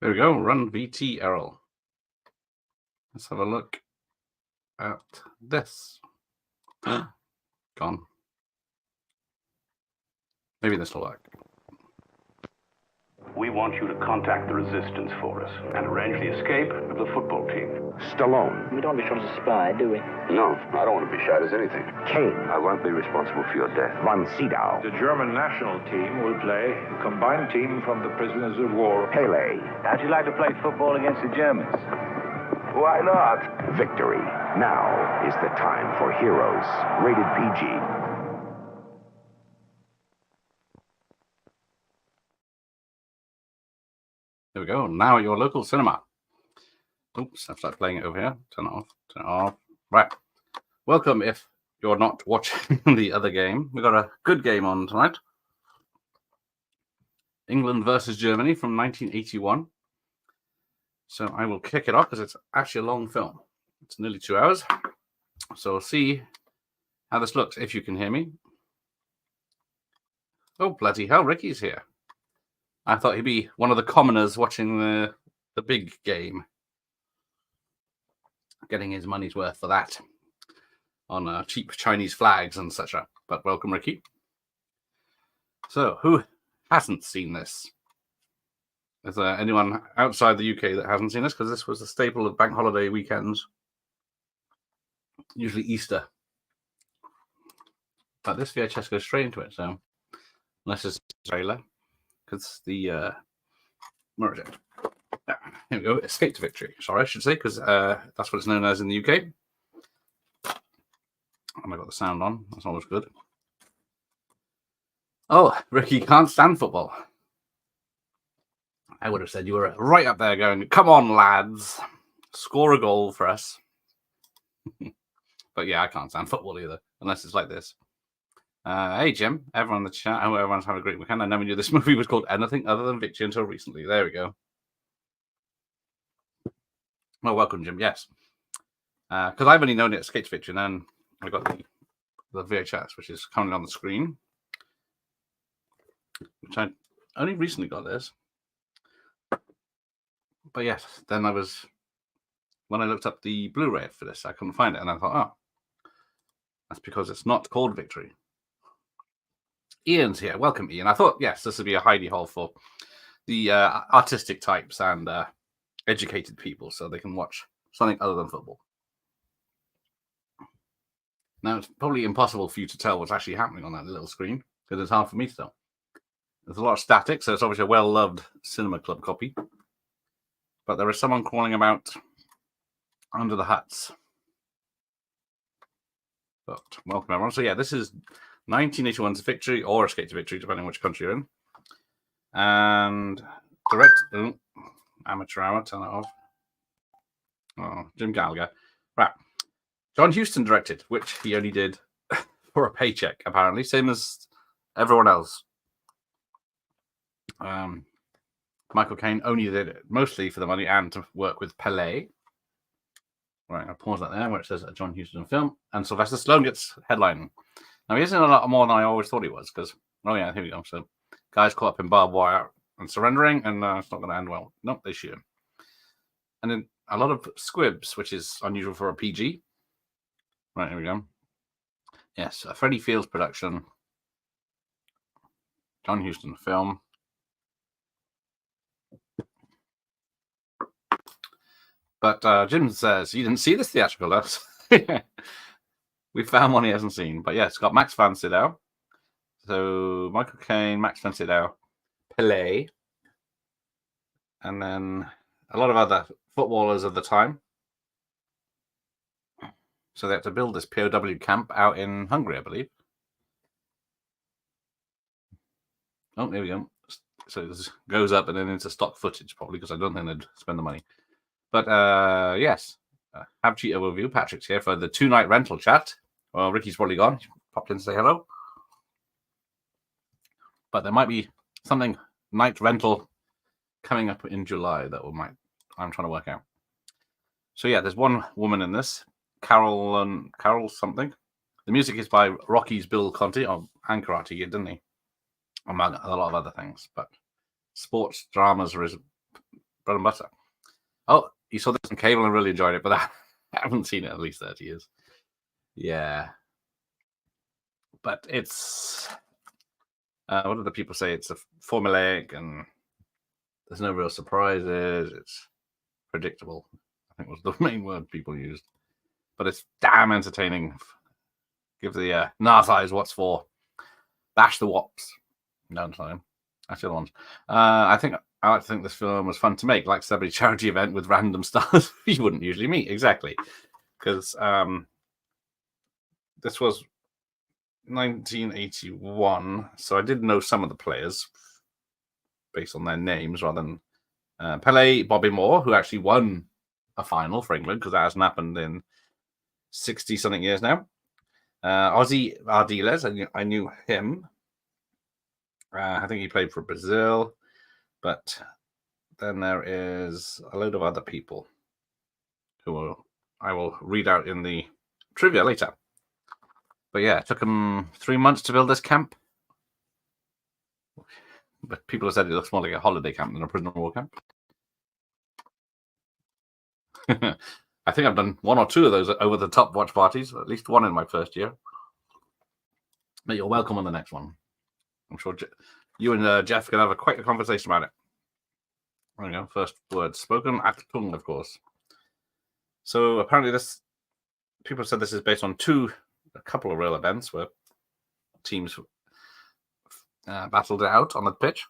There we go. Run VT Errol. Let's have a look at this. Gone. Maybe this will work. We want you to contact the resistance for us and arrange the escape of the football team. Stallone. We don't want to be shown as a spy, do we? No, I don't want to be shot as anything. Kane. I won't be responsible for your death. Von Sydow. The German national team will play a combined team from the prisoners of war. Pele. How'd you like to play football against the Germans? Why not? Victory. Now is the time for heroes. Rated PG. There we go. Now at your local cinema. Oops, I've started playing it over here. Turn it off. Turn it off. Right. Welcome if you're not watching the other game. We've got a good game on tonight. England versus Germany from 1981. So I will kick it off because it's actually a long film. It's nearly 2 hours. So we'll see how this looks, if you can hear me. Oh, bloody hell, Ricky's here. I thought he'd be one of the commoners watching the big game. Getting his money's worth for that. On cheap Chinese flags and such. But welcome, Ricky. So, who hasn't seen this? Is there anyone outside the UK that hasn't seen this? Because this was a staple of bank holiday weekends. Usually Easter. But this VHS goes straight into it, so unless it's a trailer. Because the where is it? Yeah, here we go. Escape to Victory. Sorry, I should say, because that's what it's known as in the UK. And I got the sound on. That's always good. Oh, Ricky can't stand football. I would have said you were right up there going, come on, lads, score a goal for us. But yeah, I can't stand football either, unless it's like this. Hey, Jim, everyone in the chat. I hope everyone's having a great weekend. I never knew this movie was called anything other than Victory until recently. There we go. Well, welcome, Jim. Yes. Because I've only known it as Escape to Victory, and then I got the VHS, which is currently on the screen. Which I only recently got this. But yes, then when I looked up the Blu-ray for this, I couldn't find it. And I thought, oh, that's because it's not called Victory. Ian's here. Welcome, Ian. I thought, yes, this would be a hidey hole for the artistic types and educated people so they can watch something other than football. Now, it's probably impossible for you to tell what's actually happening on that little screen because it's hard for me to tell. There's a lot of static, so it's obviously a well-loved Cinema Club copy. But there is someone crawling about under the huts. But welcome, everyone. So, yeah, this is 1981's Victory or Escape to Victory, depending on which country you're in. And amateur hour, turn it off. Oh, Jim Gallagher. Right. John Huston directed, which he only did for a paycheck, apparently, same as everyone else. Michael Caine only did it mostly for the money and to work with Pele. Right, I'll pause that there where it says a John Huston film. And Sylvester Stallone gets headlining. Now, he isn't a lot more than I always thought he was, because, oh yeah, here we go. So, guys caught up in barbed wire and surrendering, and it's not going to end well. Nope, they shoot him. And then a lot of squibs, which is unusual for a PG. Right, here we go. Yes, a Freddie Fields production. John Huston film. But Jim says you didn't see this theatrical, though. We found one he hasn't seen. But yeah, it's got Max van Sydow. So Michael Caine, Max van Sydow, Pele. And then a lot of other footballers of the time. So they have to build this POW camp out in Hungary, I believe. Oh, there we go. So this goes up and then into stock footage, probably, because I don't think they'd spend the money. But yes, have cheat overview. Patrick's here for the 2-night rental chat. Well, Ricky's probably gone. He popped in to say hello. But there might be something night rental coming up in July that I'm trying to work out. So yeah, there's one woman in this, Carol something. The music is by Rocky's Bill Conti, and Karate Kid, didn't he? Among a lot of other things. But sports dramas are his bread and butter. Oh, you saw this on cable and really enjoyed it, but I haven't seen it in at least 30 years. Yeah. But it's... what do the people say? It's a formulaic and there's no real surprises. It's predictable, I think was the main word people used. But it's damn entertaining. Give the Nas eyes what's for. Bash the wops. No, sorry. That's the other ones. I like to think this film was fun to make, like celebrity charity event with random stars you wouldn't usually meet. Exactly. Because this was 1981, so I did know some of the players based on their names rather than Pele, Bobby Moore, who actually won a final for England, because that hasn't happened in 60-something years now. Ozzy Ardiles, I knew him. I think he played for Brazil, but then there is a load of other people who I will read out in the trivia later. But yeah, it took them 3 months to build this camp. But people have said it looks more like a holiday camp than a prisoner of war camp. I think I've done 1 or 2 of those over the top watch parties, at least 1 in my first year. But you're welcome on the next one. I'm sure you and Jeff can have quite a conversation about it. There we go. First word spoken at tongue, of course. So apparently people said this is based on a couple of real events where teams battled it out on the pitch.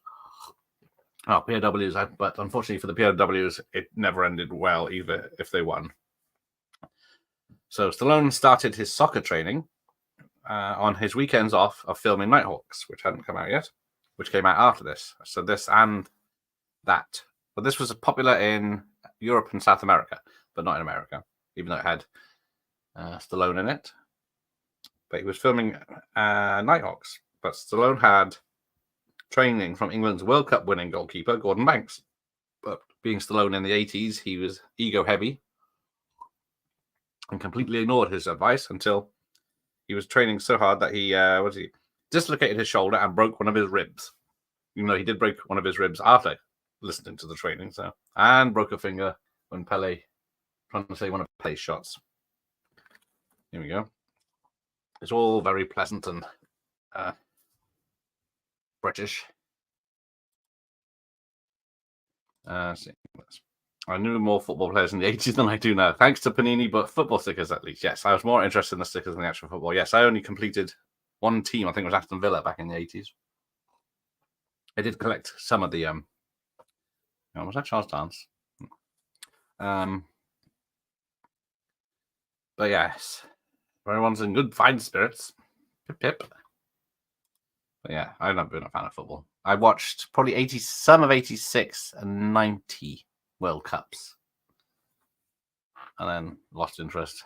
Oh, POWs, but unfortunately for the POWs, it never ended well either if they won. So Stallone started his soccer training on his weekends off of filming Nighthawks, which hadn't come out yet, which came out after this. So this and that. But this was popular in Europe and South America, but not in America, even though it had Stallone in it. But he was filming Nighthawks. But Stallone had training from England's World Cup winning goalkeeper, Gordon Banks. But being Stallone in the 80s, he was ego heavy and completely ignored his advice until he was training so hard that he dislocated his shoulder and broke one of his ribs. Even though he did break one of his ribs after listening to the training, and broke a finger when Pele trying to say one of Pele's shots. Here we go. It's all very pleasant and British. See. I knew more football players in the 80s than I do now, thanks to Panini, but football stickers at least. Yes, I was more interested in the stickers than the actual football. Yes, I only completed one team. I think it was Aston Villa back in the 80s. I did collect some of the was that Charles Dance? But yes, everyone's in good fine spirits. Pip pip. But yeah, I've not been a fan of football. I watched probably some of 86 and 90 World Cups, and then lost interest.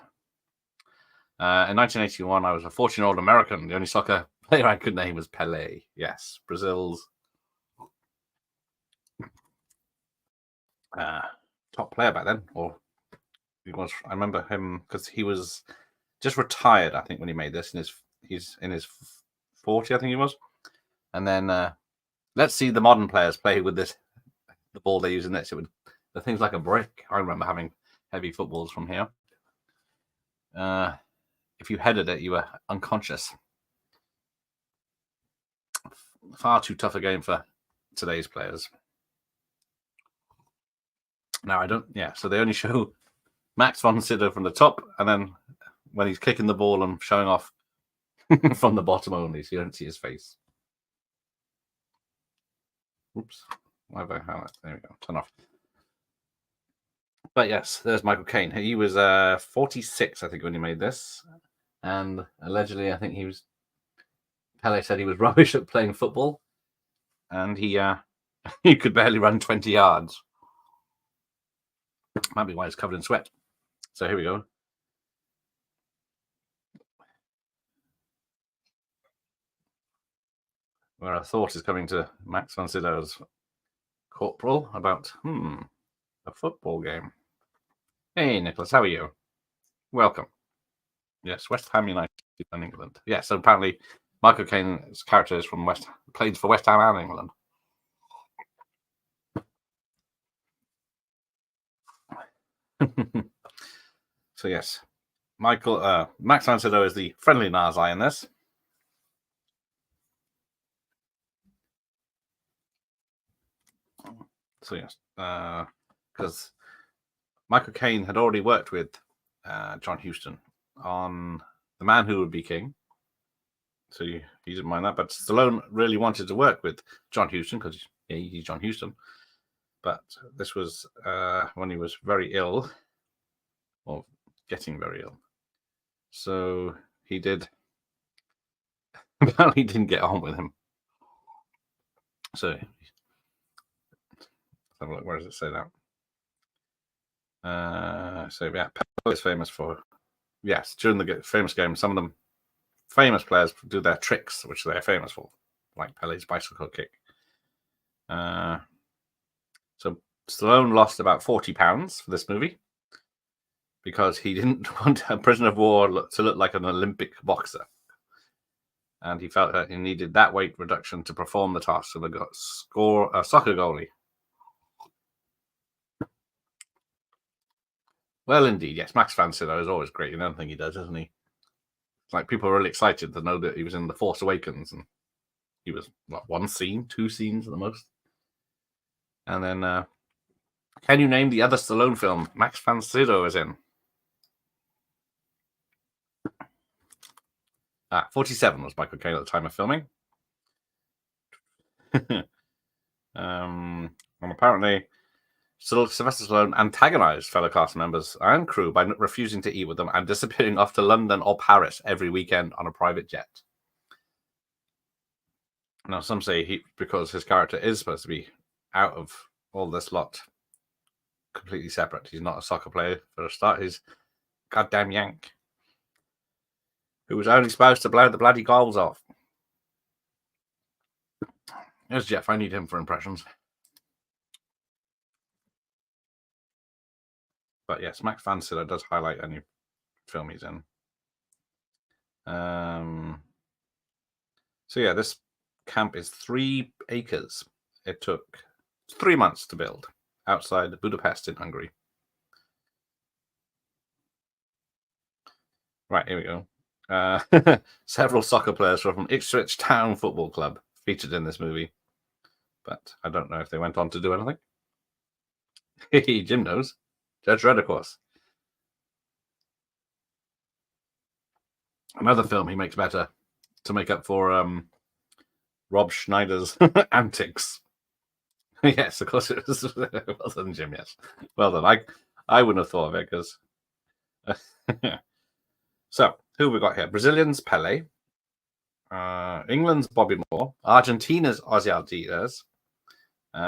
In 1981, I was a 14-year-old American. The only soccer player I could name was Pele. Yes, Brazil's top player back then, or he was. I remember him because he was just retired, I think, when he made this. He's in his 40, I think he was. And then let's see the modern players play with the ball they use in this. The thing's like a brick. I remember having heavy footballs from here. If you headed it, you were unconscious. Far too tough a game for today's players. Now, I don't... Yeah, so they only show Max von Sydow from the top, and then when he's kicking the ball and showing off from the bottom only, so you don't see his face. Oops. There we go. Turn off. But yes, there's Michael Caine. He was 46, I think, when he made this. And allegedly, I think Pele said he was rubbish at playing football. And he could barely run 20 yards. Might be why he's covered in sweat. So here we go. Where a thought is coming to Max von Sydow's corporal about, a football game. Hey, Nicholas, how are you? Welcome. Yes, West Ham United and England. Yeah, so apparently Michael Caine's character is played for West Ham and England. So yes, Max von Sydow is the friendly Nazi in this. So yes, because Michael Caine had already worked with John Huston on The Man Who Would Be King. So he didn't mind that. But Stallone really wanted to work with John Huston because he's John Huston. But this was when he was very ill, or getting very ill. So he apparently didn't get on with him. So let's have a look. Where does it say that? So yeah, Pele is famous for, yes, during the famous game, some of them famous players do their tricks, which they're famous for, like Pele's bicycle kick. So Stallone lost about 40 pounds for this movie because he didn't want a prisoner of war to look like an Olympic boxer. And he felt that he needed that weight reduction to perform the task of a soccer goalie. Well, indeed, yes. Max von Sydow is always great in anything he does, isn't he? Like, people are really excited to know that he was in The Force Awakens, and he was, what, 1 scene, 2 scenes at the most. And then, can you name the other Stallone film Max von Sydow is in? 47 was Michael Caine at the time of filming. And apparently, Sylvester Stallone antagonized fellow cast members and crew by refusing to eat with them and disappearing off to London or Paris every weekend on a private jet. Now, some say because his character is supposed to be out of all this lot, completely separate. He's not a soccer player for a start. He's a goddamn Yank who was only supposed to blow the bloody goals off. There's Jeff. I need him for impressions. But yes, Max von Sydow does highlight any film he's in. So yeah, this camp is 3 acres. It took 3 months to build outside Budapest in Hungary. Right, here we go. Several soccer players from Ipswich Town Football Club featured in this movie, but I don't know if they went on to do anything. Jim knows. Judge Dredd, of course. Another film he makes better to make up for Rob Schneider's antics. Yes, of course it was. Well done, Jim. Yes, well done. I wouldn't have thought of it because. So who have we got here? Brazilians Pele, England's Bobby Moore, Argentina's Ozzy Aldiz,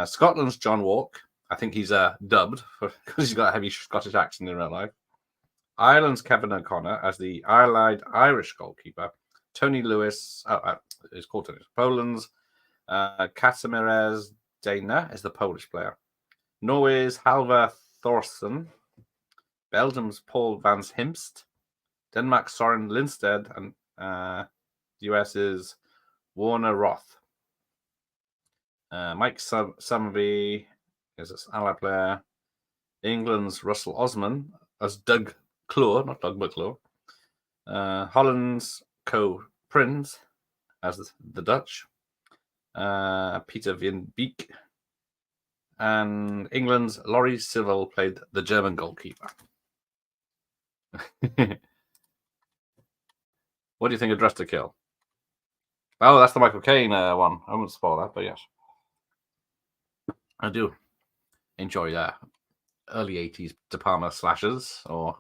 Scotland's John Walk. I think he's dubbed because he's got a heavy Scottish accent in real life. Ireland's Kevin O'Connor as the allied Irish goalkeeper. Tony Lewis is called Tony. Poland's Kazimierz Dana is the Polish player. Norway's Halvar Thorsen. Belgium's Paul Van Himst. Denmark's Soren Lindstedt. And the US is Warner Roth. Mike Summerby is an allied player. England's Russell Osman as Doug Kloor, not Doug McClure. Holland's Co Prins as the Dutch. Peter Van Beek. And England's Laurie Civil played the German goalkeeper. What do you think of Dress to Kill? Oh, that's the Michael Caine one. I won't spoil that, but yes. I do enjoy early 80s De Palma slashers or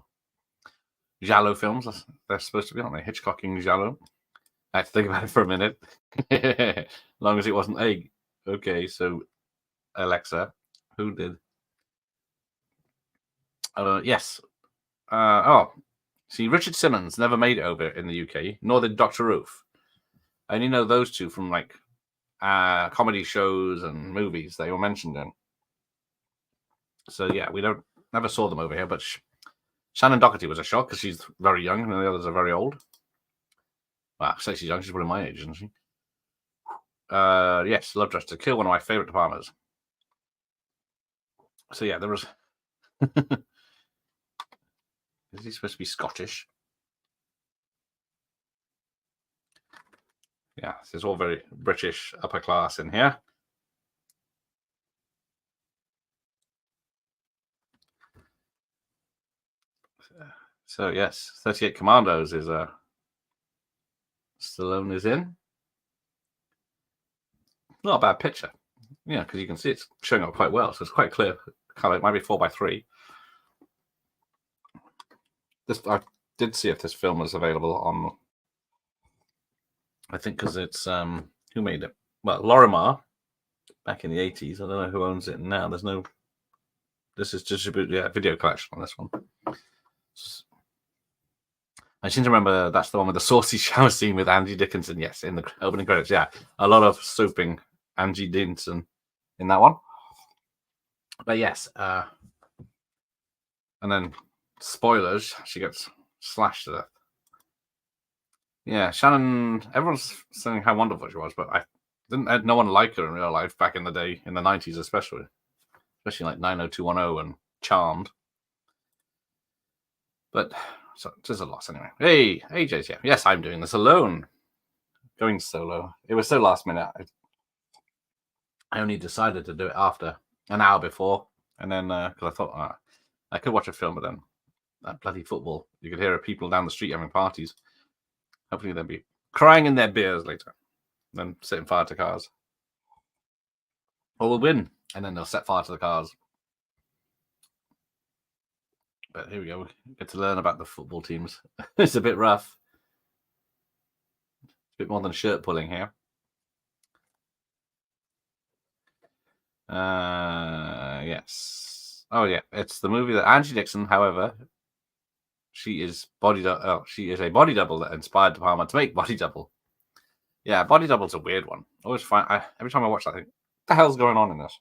Giallo films. They're supposed to be, aren't they? Hitchcocking Giallo. I had to think about it for a minute. As long as it wasn't, hey, okay, so Alexa, who did? Yes. See, Richard Simmons never made it over in the UK, nor did Dr. Ruth. I only know those two from like comedy shows and movies they were mentioned in. So yeah, we never saw them over here, but Shannon Doherty was a shock because she's very young and the others are very old. Well, I say she's young, she's probably my age, isn't she? Yes, Love Dress to Kill, one of my favorite De Palmas. So yeah, there was Is he supposed to be Scottish? Yeah, this is all very British upper class in here. So yes, 38 Commandos is Stallone is in. Not a bad picture. Yeah, because you can see it's showing up quite well, so it's quite clear. Kind of, it might be 4:3. This I did see if this film was available on. I think because it's who made it? Well, Lorimar back in the 80s. I don't know who owns it now. There's no. This is distributed video collection on this one. I seem to remember that's the one with the saucy shower scene with Angie Dickinson. Yes, in the opening credits. Yeah, a lot of soaping Angie Dickinson in that one. But yes, and then spoilers, she gets slashed to death. Yeah, Shannon. Everyone's saying how wonderful she was, but I didn't. No one liked her in real life back in the day, in the 90s, especially like 90210 and Charmed. But so there's a loss anyway. Hey, AJ's here. Yes, I'm doing this alone. Going solo. It was so last minute. I only decided to do it after an hour before, and then because I thought I could watch a film, but then that bloody football. You could hear people down the street having parties. Hopefully they'll be crying in their beers later, then setting fire to cars. Or we'll win, and then they'll set fire to the cars. But here we go. We get to learn about the football teams. It's a bit rough. It's a bit more than shirt pulling here. Yes. Oh yeah, it's the movie that Angie Dixon. However, she is she is a body double that inspired De Palma to make Body Double. Yeah, Body Double's a weird one. I always find every time I watch that, I think, what the hell's going on in this?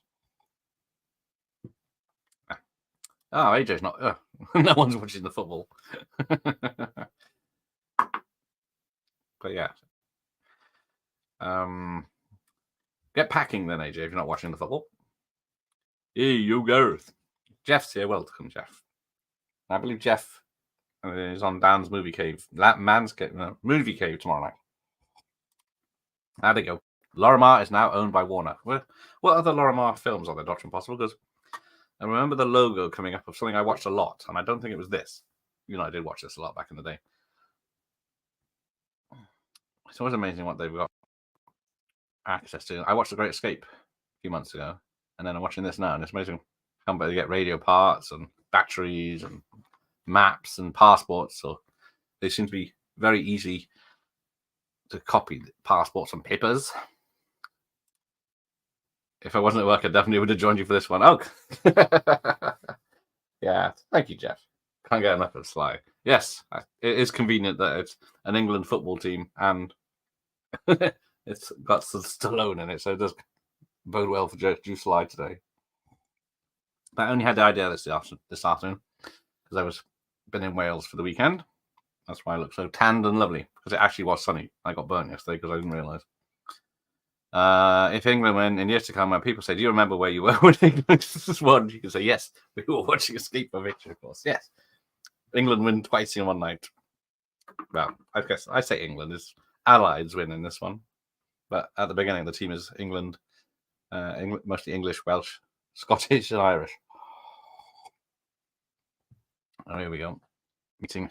Oh, AJ's not. No one's watching the football. But yeah. Get packing then, AJ, if you're not watching the football. Hey, you Gareth. Jeff's here. Welcome, Jeff. I believe Jeff is on Dan's Movie Cave. Movie Cave tomorrow night. There they go. Lorimar is now owned by Warner. What other Lorimar films are there, Dr. Impossible? Because I remember the logo coming up of something I watched a lot, and I don't think it was this. You know, I did watch this a lot back in the day. It's always amazing what they've got access to. I watched The Great Escape a few months ago, and then I'm watching this now, and it's amazing how they get radio parts and batteries and maps and passports. So they seem to be very easy to copy passports and papers. If I wasn't at work, I definitely would have joined you for this one. Oh, yeah. Thank you, Jeff. Can't get enough of Sly. Yes, it is convenient that it's an England football team and it's got Stallone in it, so it does bode well for Ju-Sly today. But I only had the idea this afternoon because I was been in Wales for the weekend. That's why I look so tanned and lovely, because it actually was sunny. I got burnt yesterday because I didn't realise. If England win in years to come, when people say, "Do you remember where you were when England won?" You can say, "Yes, we were watching Escape for Victory." Of course, yes. England win twice in one night. Well, I guess I say England is Allies win in this one, but at the beginning, the team is England, mostly English, Welsh, Scottish, and Irish. Oh, here we go. Meeting.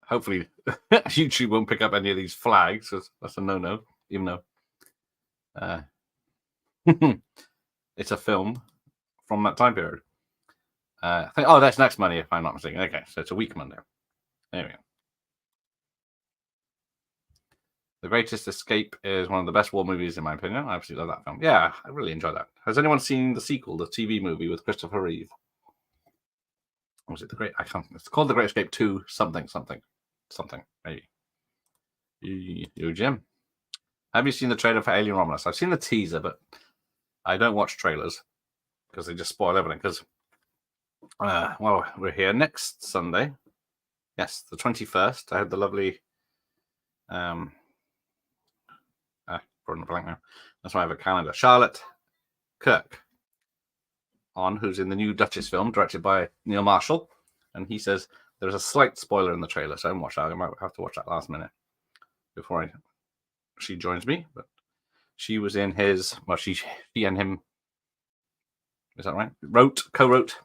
Hopefully, YouTube won't pick up any of these flags. So that's a no-no, even though it's a film from that time period. I think, that's next Monday, if I'm not mistaken. Okay, so it's a week Monday. There we go. The Greatest Escape is one of the best war movies, in my opinion. I absolutely love that film. Yeah, I really enjoyed that. Has anyone seen the sequel, the TV movie with Christopher Reeve? Or was it the Great? I can't. It's called The Great Escape 2 something, maybe. You, Jim. Have you seen the trailer for Alien Romulus? I've seen the teaser, but I don't watch trailers because they just spoil everything. Because, we're here next Sunday. Yes, the 21st. I had the lovely. Blank now. That's why I have a calendar. Charlotte Kirk who's in the new Duchess film directed by Neil Marshall, and he says there's a slight spoiler in the trailer, so I haven't watched that. I might have to watch that last minute before she joins me. But she was in his, well, she and him, is that right? Co-wrote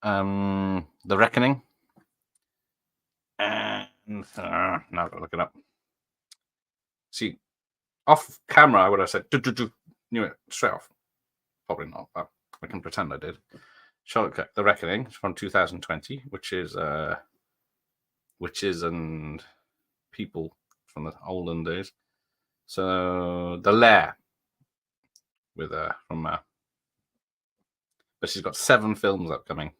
The Reckoning. And now I've got to look it up. See, off camera, I would have said, knew it straight off. Probably not, but I can pretend I did. Charlotte, The Reckoning from 2020, witches and people from the olden days. So The Lair with from but she's got 7 films upcoming,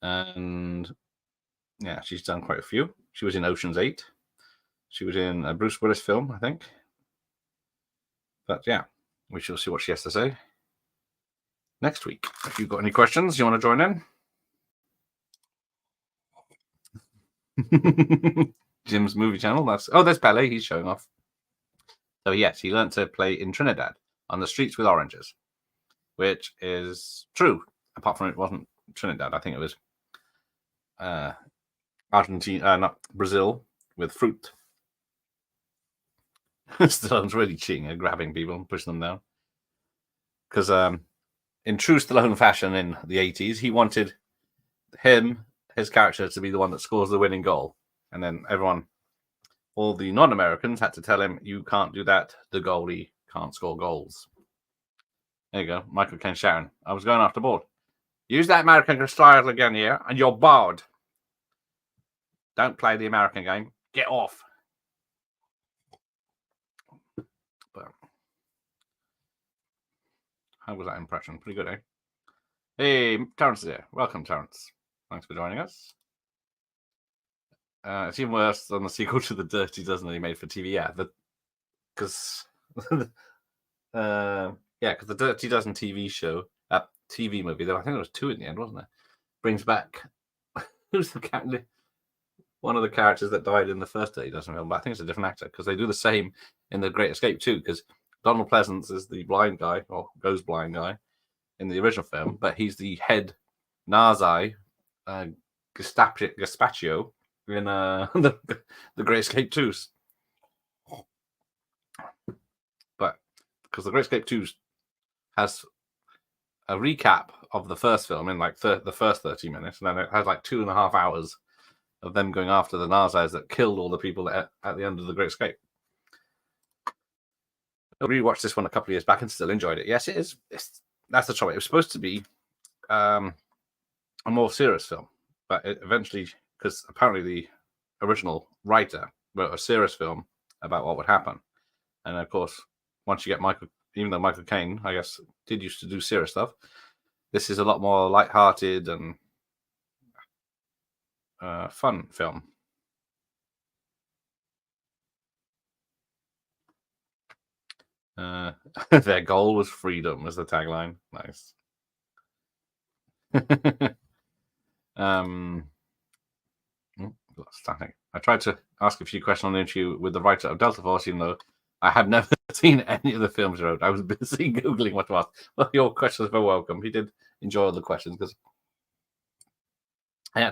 and yeah, she's done quite a few. She was in Ocean's 8. She was in a Bruce Willis film, I think. But yeah, we shall see what she has to say next week. If you've got any questions, you want to join in? Jim's movie channel. There's Pele. He's showing off. So yes, he learned to play in Trinidad on the streets with oranges, which is true. Apart from it wasn't Trinidad. I think it was Argentina, not Brazil, with fruit. Stallone's really cheating and grabbing people and pushing them down. Because in true Stallone fashion in the 80s, he wanted his character, to be the one that scores the winning goal. And then all the non-Americans had to tell him, you can't do that. The goalie can't score goals. There you go. Michael Caine shouting, I was going off the board. Use that American style again here, and you're barred. Don't play the American game. Get off. But how was that impression? Pretty good, eh? Hey, Terrence is here. Welcome, Terrence. Thanks for joining us. It's even worse than the sequel to The Dirty Dozen that he made for TV. Yeah, because the Dirty Dozen TV show, TV movie, I think there was 2 in the end, wasn't there? Brings back who's the character? One of the characters that died in the first Dirty Dozen film, but I think it's a different actor because they do the same in The Great Escape too. Because Donald Pleasance is the blind guy, or goes blind guy, in the original film, but he's the head Nazi Gestapo in the Great Escape 2. But because the Great Escape 2 has a recap of the first film in like the first 30 minutes, and then it has like 2.5 hours of them going after the Nazis that killed all the people at the end of the Great Escape. I rewatched this one a couple of years back and still enjoyed it. Yes, it is. That's the trouble. It was supposed to be a more serious film, but it eventually, because apparently the original writer wrote a serious film about what would happen, and of course, once you get even though Michael Caine, I guess, did used to do serious stuff, this is a lot more light-hearted and fun film. Their goal was freedom, was the tagline. Nice. Static. I tried to ask a few questions on the interview with the writer of Delta Force, even though I had never seen any of the films he wrote. I was busy Googling what to ask. Well, your questions were welcome. He did enjoy all the questions because I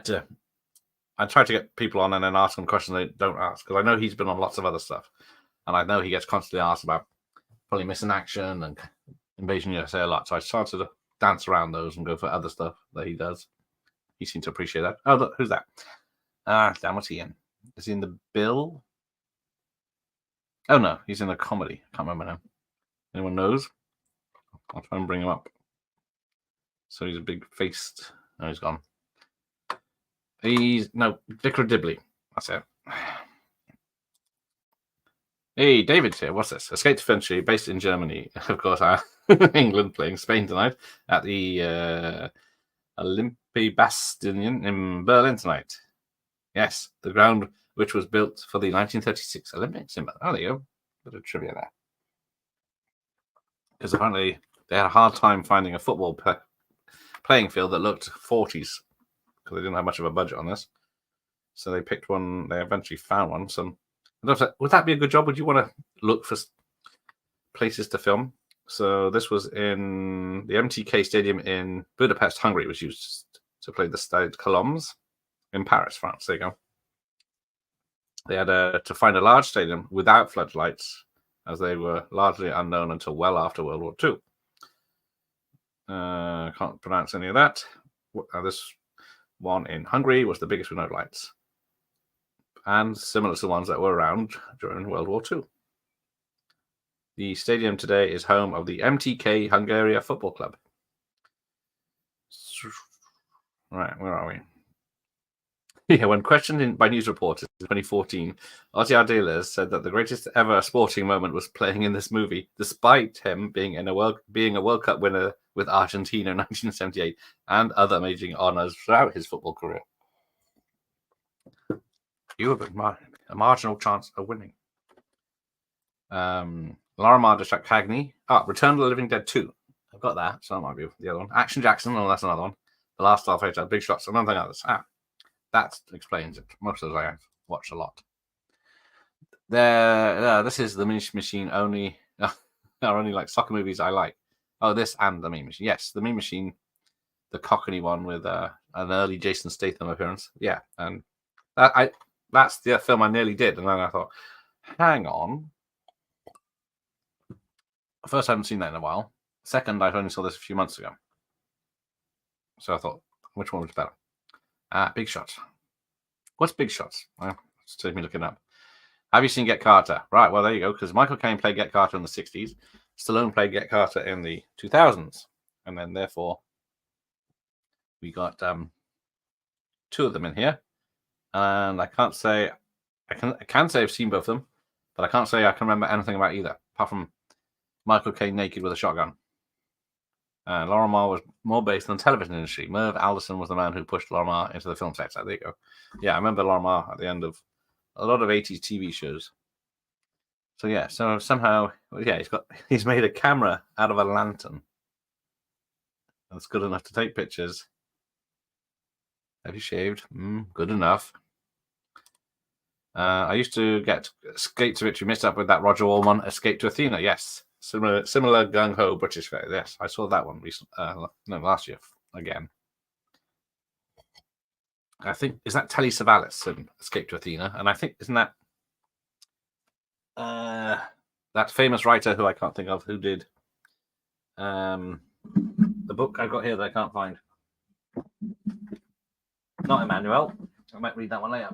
tried to get people on and then ask them questions they don't ask, because I know he's been on lots of other stuff, and I know he gets constantly asked about probably missing action and Invasion USA a lot. So I started to dance around those and go for other stuff that he does. He seemed to appreciate that. Oh, look, who's that? Dan, what's he in? Is he in The Bill? Oh no, he's in a comedy. Can't remember now. Anyone knows? I'll try and bring him up. So he's a big faced. No, he's gone. Vicar Dibley. That's it. Hey, David's here. What's this? Escape to Finchley, based in Germany. Of course, England playing Spain tonight at the Olympi Bastion in Berlin tonight. Yes, the ground which was built for the 1936 Olympics. Oh, there you go. Bit of trivia there. Because apparently they had a hard time finding a football playing field that looked 40s, because they didn't have much of a budget on this. So they picked one. They eventually found one. So would that be a good job? Would you want to look for places to film? So this was in the MTK Stadium in Budapest, Hungary. It was used to play the Stade Colombes in Paris, France. There you go. They had to find a large stadium without floodlights, as they were largely unknown until well after World War II. Can't pronounce any of that. This one in Hungary was the biggest with no lights, and similar to the ones that were around during World War II. The stadium today is home of the MTK Hungaria Football Club. Right, where are we? Yeah, when questioned by news reporters in 2014, Ozzy Ardiles said that the greatest ever sporting moment was playing in this movie, despite him being a World Cup winner with Argentina in 1978 and other amazing honours throughout his football career. You have a marginal chance of winning. Larimar de Cagney. Return of the Living Dead 2. I've got that, so that might be the other one. Action Jackson, that's another one. The Last Starfighter, Big Shots, another thing others. That explains it. Most of those I watched a lot. This is the Mean Machine only. Are only like soccer movies I like. Oh, this and the Mean Machine. Yes, the Mean Machine, the Cockney one with an early Jason Statham appearance. Yeah, and that's the film I nearly did, and then I thought, hang on. First, I haven't seen that in a while. Second, I only saw this a few months ago. So I thought, which one was better? Big Shots. What's Big Shots? Well, it's taking me looking up. Have you seen Get Carter? Right, well, there you go, because Michael Caine played Get Carter in the 60s. Stallone played Get Carter in the 2000s. And then, therefore, we got two of them in here. And I can't say... I can say I've seen both of them, but I can't say I can remember anything about either, apart from Michael Caine naked with a shotgun. Larimar was more based on the television industry. Merv Alderson was the man who pushed Larimar into the film sector. There you go. Yeah, I remember Larimar at the end of a lot of 80s TV shows. So yeah, so somehow, yeah, he's made a camera out of a lantern. That's good enough to take pictures. Have you shaved? Good enough. I used to get Escape to Victory mixed up with that Roger Allman Escape to Athena. Yes. Similar gung-ho British fair. Yes, I saw that one last year again. I think, is that Telly Savalas in Escape to Athena? And I think, isn't that that famous writer who I can't think of, who did the book I've got here that I can't find? Not Emmanuel. I might read that one later.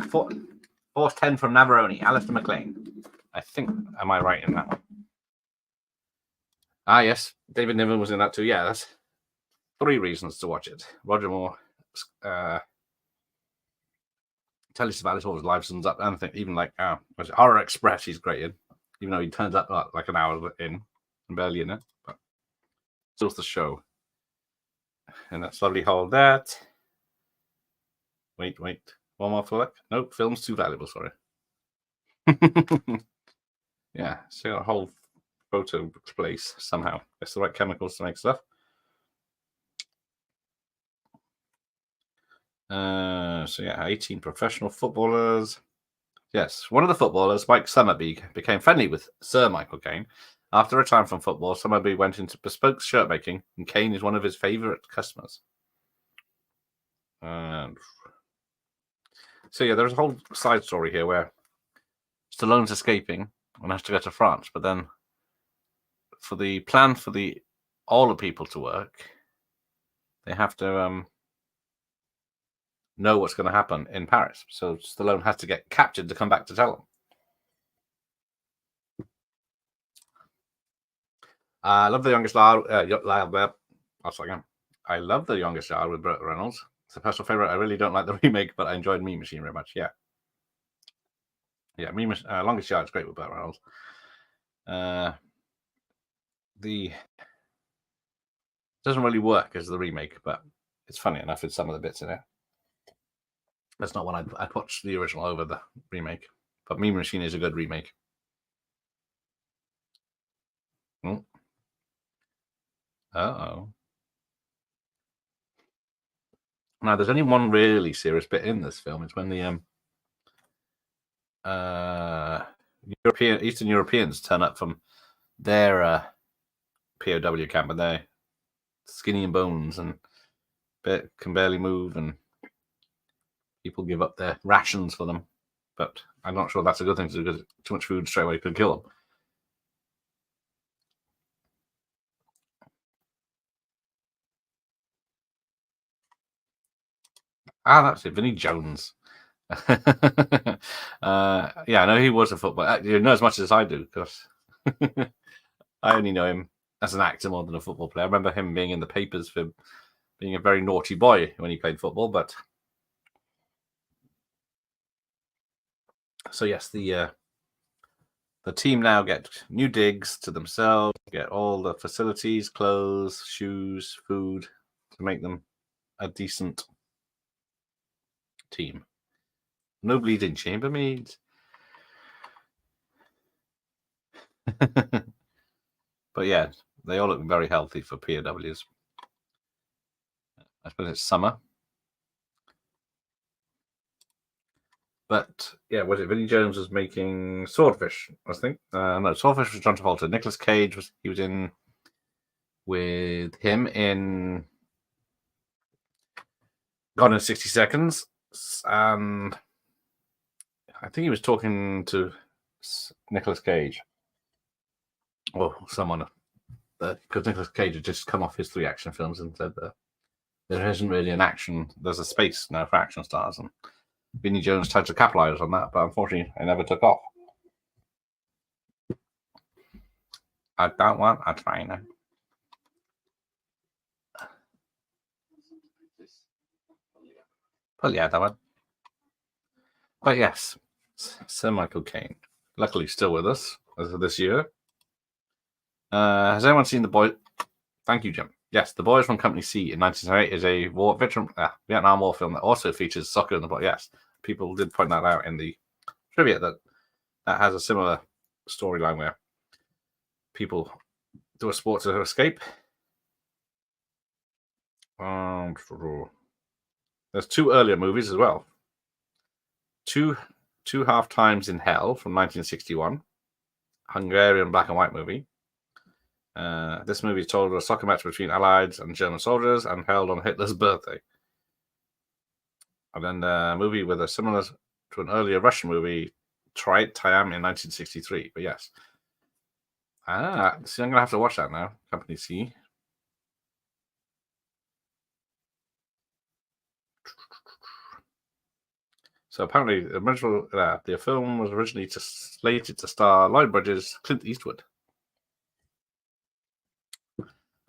Force 10 from Navarone, Alistair MacLean. I think, am I right in that one? Yes, David Niven was in that too. Yeah, that's 3 reasons to watch it. Roger Moore, Telly Savalas always live sums up. And I think even like Horror Express, he's great in, even though he turns up like an hour in and barely in it, but still the show. And that's lovely. Hold that. Wait. One more for that. Nope, film's too valuable. Sorry. Yeah, so a whole photo place somehow. It's the right chemicals to make stuff. So yeah, 18 professional footballers. Yes, one of the footballers, Mike Summerby, became friendly with Sir Michael Caine. After a time from football, Summerby went into bespoke shirt making, and Caine is one of his favourite customers. So yeah, there's a whole side story here where Stallone's escaping and has to go to France, but then for the plan for all the people to work, they have to know what's going to happen in Paris. So Stallone has to get captured to come back to tell them. I love The Youngest Child. I love The Youngest Child with Burt Reynolds. It's a personal favorite. I really don't like the remake, but I enjoyed Mean Machine very much. Yeah, Longest Yard is great with Burt Reynolds. The doesn't really work as the remake, but it's funny enough in some of the bits in it. That's not one I'd watch the original over the remake, but Mean Machine is a good remake. Uh-oh. Now, there's only one really serious bit in this film. It's when the Eastern Europeans turn up from their POW camp, and they're skinny and bones, and can barely move, and people give up their rations for them. But I'm not sure that's a good thing to do, because too much food straight away could kill them. That's it, Vinnie Jones. Yeah, I know he was a footballer. You know as much as I do, because I only know him as an actor more than a football player. I remember him being in the papers for being a very naughty boy when he played football. But so yes, the team now get new digs to themselves, get all the facilities, clothes, shoes, food to make them a decent team. No bleeding chambermaids. But yeah, they all look very healthy for POWs. I suppose it's summer. But yeah, was it Vinnie Jones was making Swordfish? I think no, Swordfish was John Travolta. Nicolas Cage was in with him in Gone in 60 Seconds, and I think he was talking to Nicolas Cage or someone, because Nicolas Cage had just come off his 3 action films and said that there isn't really an action. There's a space now for action stars, and Vinnie Jones tried to capitalize on that, but unfortunately, it never took off. I don't want a trainer. Pull the other one. But yes, Sir Michael Caine, luckily still with us as of this year. Has anyone seen The Boy? Thank you, Jim. Yes, The Boys from Company C in 1978 is a Vietnam War film that also features soccer in the plot. Yes, people did point that out in the trivia, that has a similar storyline where people do a sport to escape. There's 2 earlier movies as well. Two Half Times in Hell from 1961, Hungarian black and white movie. This movie told a soccer match between Allied and German soldiers and held on Hitler's birthday. And then a movie with a similar to an earlier Russian movie, Triam in 1963. But yes. See, I'm going to have to watch that now. Company C. So apparently, the film was originally slated to star Lloyd Bridges, Clint Eastwood.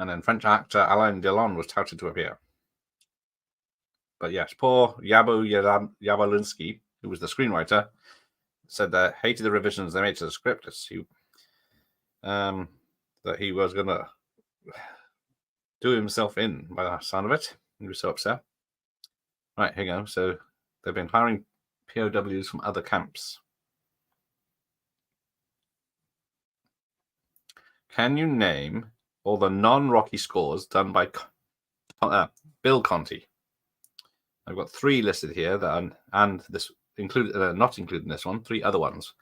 And then French actor Alain Delon was touted to appear. But yes, poor Yabo Yabolinsky, who was the screenwriter, said that hated the revisions they made to the script. That he was going to do himself in by the sound of it. He was so upset. Right, here you go. So they've been hiring POWs from other camps. Can you name all the non-Rocky scores done by Bill Conti? I've got 3 listed here and this included, not including this one, 3 other ones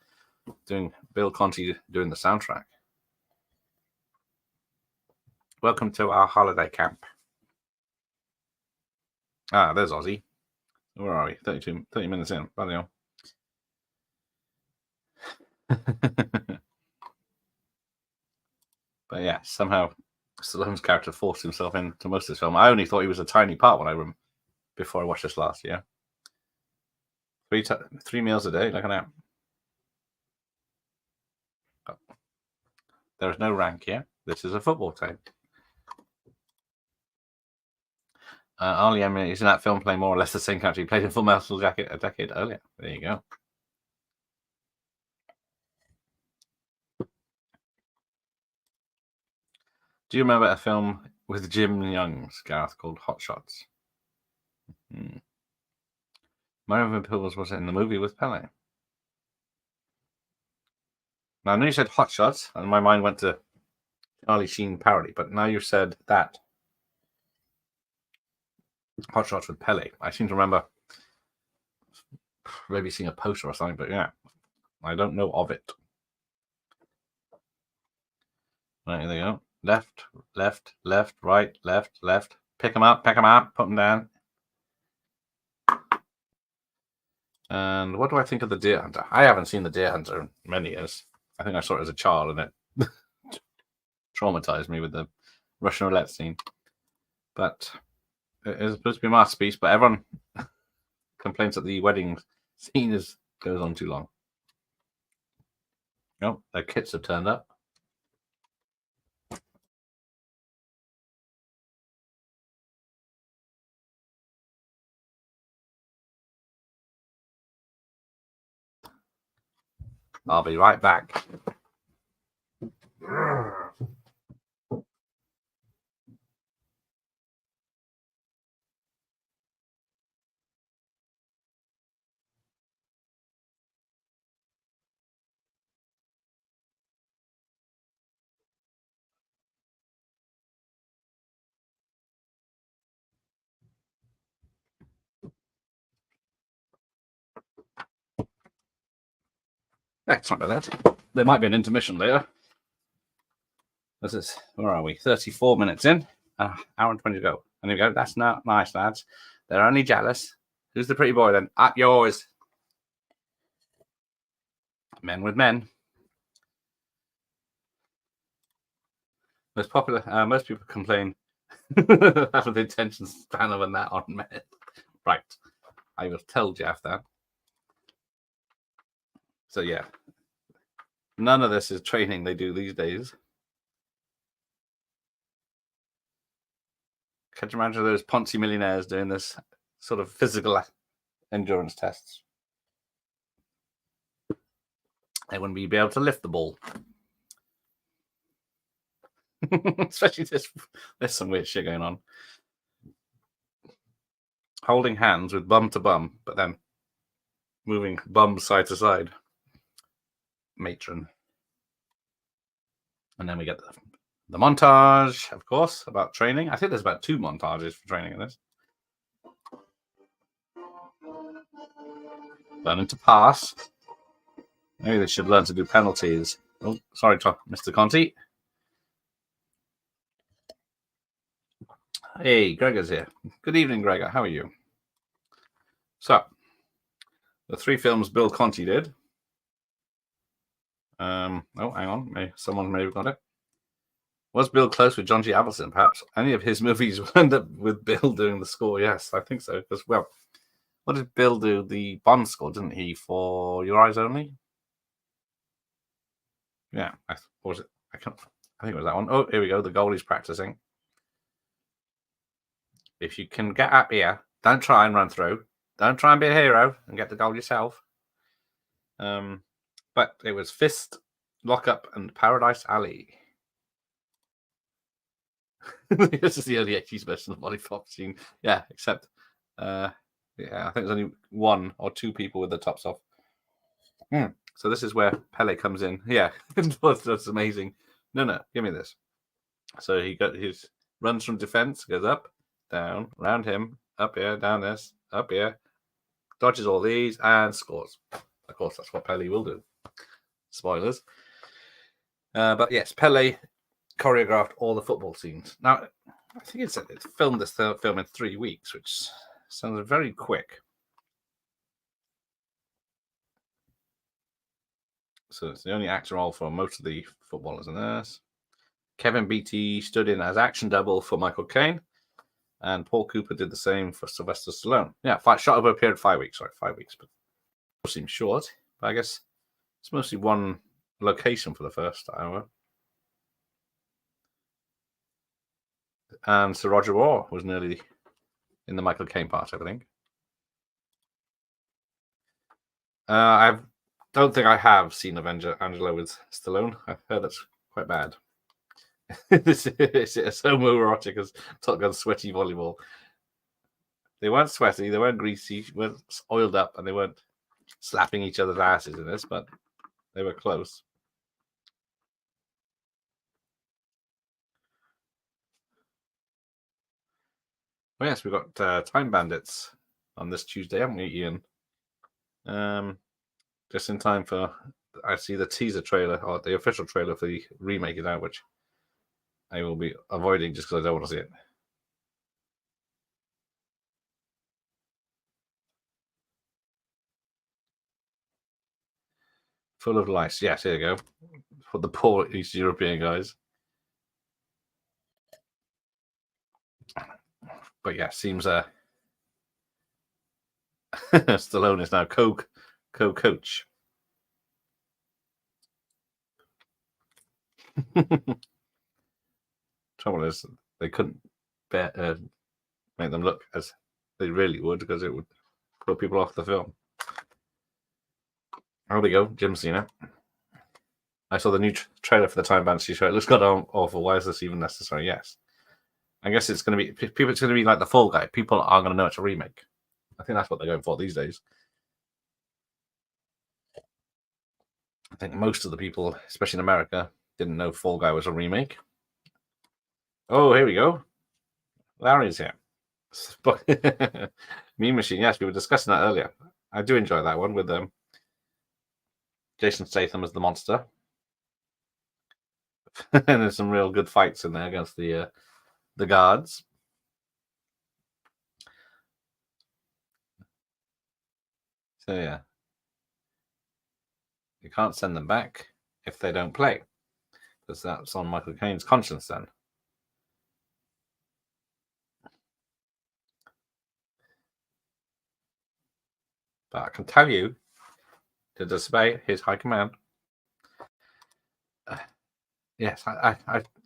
doing Bill Conti doing the soundtrack. Welcome to our holiday camp. There's Ozzy. Where are we? 30 minutes in. Bloody hell. But yeah, somehow Stallone's character forced himself into most of this film. I only thought he was a tiny part before I watched this last year. 3 meals a day, look at that. Oh. There is no rank here. This is a football team. Arlie Emery is in that film playing more or less the same character he played in Full Metal Jacket a decade earlier. There you go. Do you remember a film with Jim Young's, Gareth, called Hot Shots? Marion Pills was in the movie with Pele. Now, I know you said Hot Shots, and my mind went to Charlie Sheen parody, but now you said that Hot Shots with Pele. I seem to remember maybe seeing a poster or something, but yeah, I don't know of it. Right, there you go. Left, left, left, right, left, left. Pick them up, put them down. And what do I think of the Deer Hunter? I haven't seen the Deer Hunter in many years. I think I saw it as a child, and it traumatized me with the Russian roulette scene. But it is supposed to be a masterpiece, but everyone complains that the wedding scene goes on too long. No, their kits have turned up. I'll be right back. Sorry about that. There might be an intermission later. Where are we? 34 minutes in. Hour and 20 to go. And there we go. That's not nice, lads. They're only jealous. Who's the pretty boy then? Up yours. Men with men. Most people complain have the attention span of a gnat on men. Right. I will tell Jeff that. So yeah. None of this is training they do these days. Can you imagine those Ponzi millionaires doing this sort of physical endurance tests? They wouldn't be able to lift the ball. Especially there's some weird shit going on. Holding hands with bum to bum, but then moving bum side to side. Matron. And then we get the montage, of course, about training. I think there's about 2 montages for training in this. Learning to pass. Maybe they should learn to do penalties. Oh, sorry, Mr. Conti. Hey, Gregor's here. Good evening, Gregor. How are you? So, the 3 films Bill Conti did. Oh, hang on. Someone may have got it. Was Bill close with John G. Avildsen? Perhaps any of his movies will end up with Bill doing the score. Yes, I think so. Because, well, what did Bill do? The Bond score, didn't he, for Your Eyes Only? Yeah, what was it? I think it was that one. Oh, here we go. The goalie's practicing. If you can get up here, don't try and run through. Don't try and be a hero and get the goal yourself. But it was Fist, Lockup, and Paradise Alley. This is the early 80s version of Lollipop scene. Yeah, except, I think there's only 1 or 2 people with the tops off. So this is where Pele comes in. Yeah, that's amazing. No, give me this. So he runs from defense, goes up, down, around him, up here, down this, up here, dodges all these, and scores. Of course, that's what Pele will do. Spoilers. But yes, Pele choreographed all the football scenes. Now, I think it filmed this film in 3 weeks, which sounds very quick. So it's the only actor role for most of the footballers in this. Kevin Beatty stood in as action double for Michael Caine, and Paul Cooper did the same for Sylvester Stallone. Yeah, shot over a period of 5 weeks. Sorry, 5 weeks, but it seems short. But I guess it's mostly one location for the first hour. And Sir Roger Moore was nearly in the Michael Caine part, I think. I don't think I have seen Angela with Stallone. I've heard that's quite bad. It's so homoerotic as Top Gun's sweaty volleyball. They weren't sweaty, they weren't greasy, weren't oiled up, and they weren't slapping each other's asses in this, but they were close. Oh yes, we've got Time Bandits on this Tuesday, haven't we, Ian? Just in time for, I see the teaser trailer, or the official trailer for the remake is out, which I will be avoiding just because I don't want to see it. Full of lice. Yes, here you go. For the poor East European guys. But yeah, seems Stallone is now co-coach. Trouble is, they couldn't make them look as they really would, because it would put people off the film. There we go, Jim Cena. I saw the new trailer for the Time Banshee show. It looks god awful. Why is this even necessary? Yes. I guess it's going to be people. It's going to be like the Fall Guy. People aren't going to know it's a remake. I think that's what they're going for these days. I think most of the people, especially in America, didn't know Fall Guy was a remake. Oh, here we go. Larry's here. Mean Machine. Yes, we were discussing that earlier. I do enjoy that one with Jason Statham as the monster. And there's some real good fights in there against the guards. So yeah, you can't send them back if they don't play, because that's on Michael Caine's conscience then. But I can tell you, to disobey his high command. Yes, I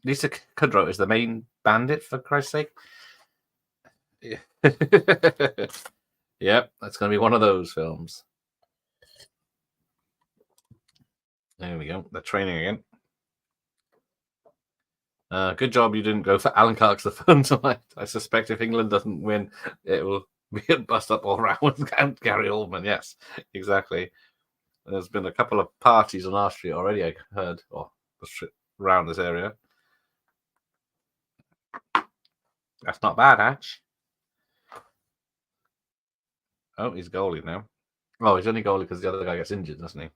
Lisa Kudrow is the main bandit, for Christ's sake. Yeah. Yep, that's going to be one of those films. There we go. They're training again. Good job you didn't go for Alan Clark's The Film tonight. I suspect if England doesn't win, it will be a bust up all around with Gary Oldman. Yes, exactly. There's been a couple of parties on our street already, I heard, or around this area. That's not bad, Hatch. Oh, he's goalie now. Oh, he's only goalie because the other guy gets injured, doesn't he?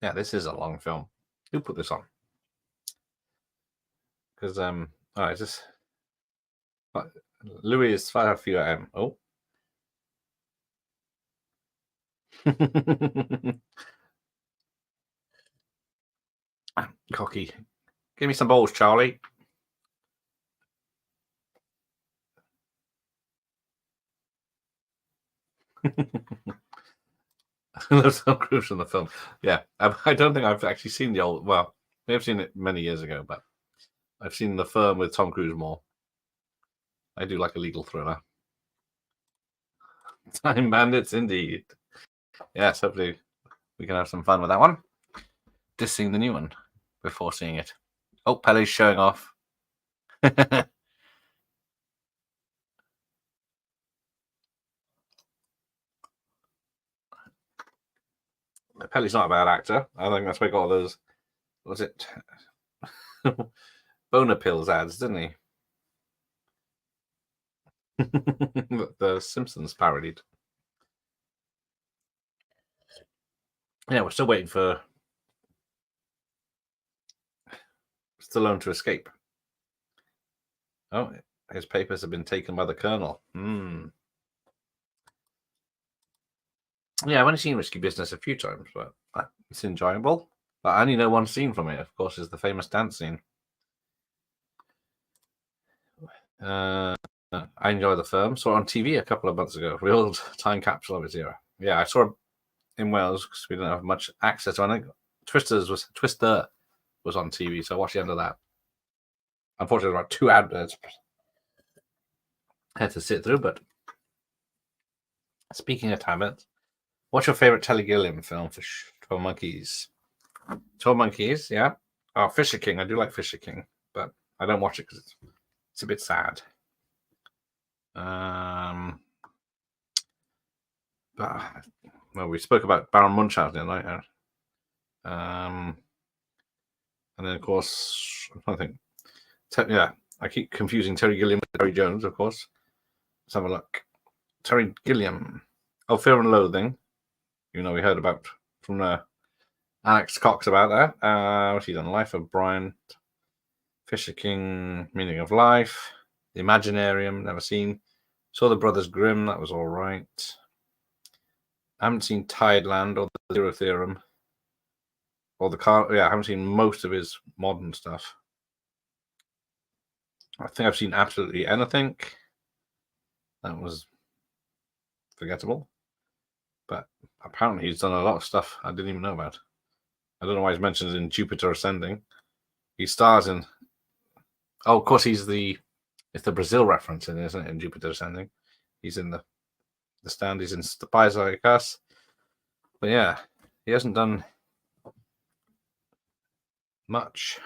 Yeah, this is a long film. Who put this on? Because all right, just Louis is 5 feet M. Oh. Cocky. Give me some balls, Charlie. There's Tom Cruise in the film. Yeah, I don't think I've actually seen the old. Well, I've seen it many years ago, but I've seen The Firm with Tom Cruise more. I do like a legal thriller. Time Bandits, indeed. Yes, hopefully we can have some fun with that one. Just seeing the new one before seeing it. Oh, Pele's showing off. Pele's not a bad actor. I think that's why he got all those. Was it boner pills ads, didn't he? The Simpsons parodied. Yeah, we're still waiting for Stallone to escape. Oh, his papers have been taken by the Colonel. Yeah, I've only seen Risky Business a few times, but it's enjoyable. But I only know one scene from it, of course, is the famous dance scene. I enjoy The Firm. Saw it on TV a couple of months ago. Real time capsule of its era. Yeah, I saw it in Wales because we didn't have much access to it. I think Twister was on TV, so I watched the end of that. Unfortunately, about 2 adverts I had to sit through. But speaking of tablets, what's your favorite Terry Gilliam film for 12 Monkeys? 12 Monkeys, yeah. Oh, Fisher King. I do like Fisher King, but I don't watch it because it's a bit sad. But well, we spoke about Baron Munchausen, right? And then of course, I think, yeah, I keep confusing Terry Gilliam with Terry Jones, of course. Let's have a look. Terry Gilliam. Oh, Fear and Loathing. You know, we heard about from Alex Cox about that. What's he done? Life of Brian, Fisher King, Meaning of Life, The Imaginarium, never seen. Saw The Brothers Grimm, that was all right. I haven't seen Tideland or the Zero Theorem or the car. Yeah, I haven't seen most of his modern stuff. I think I've seen Absolutely Anything. That was forgettable. But apparently he's done a lot of stuff I didn't even know about. I don't know why he's mentioned in Jupiter Ascending. He stars in... Oh, of course, it's the Brazil reference in it, isn't it, in Jupiter Ascending? He's in the Stand. He's in Spies Like Us. But yeah, he hasn't done much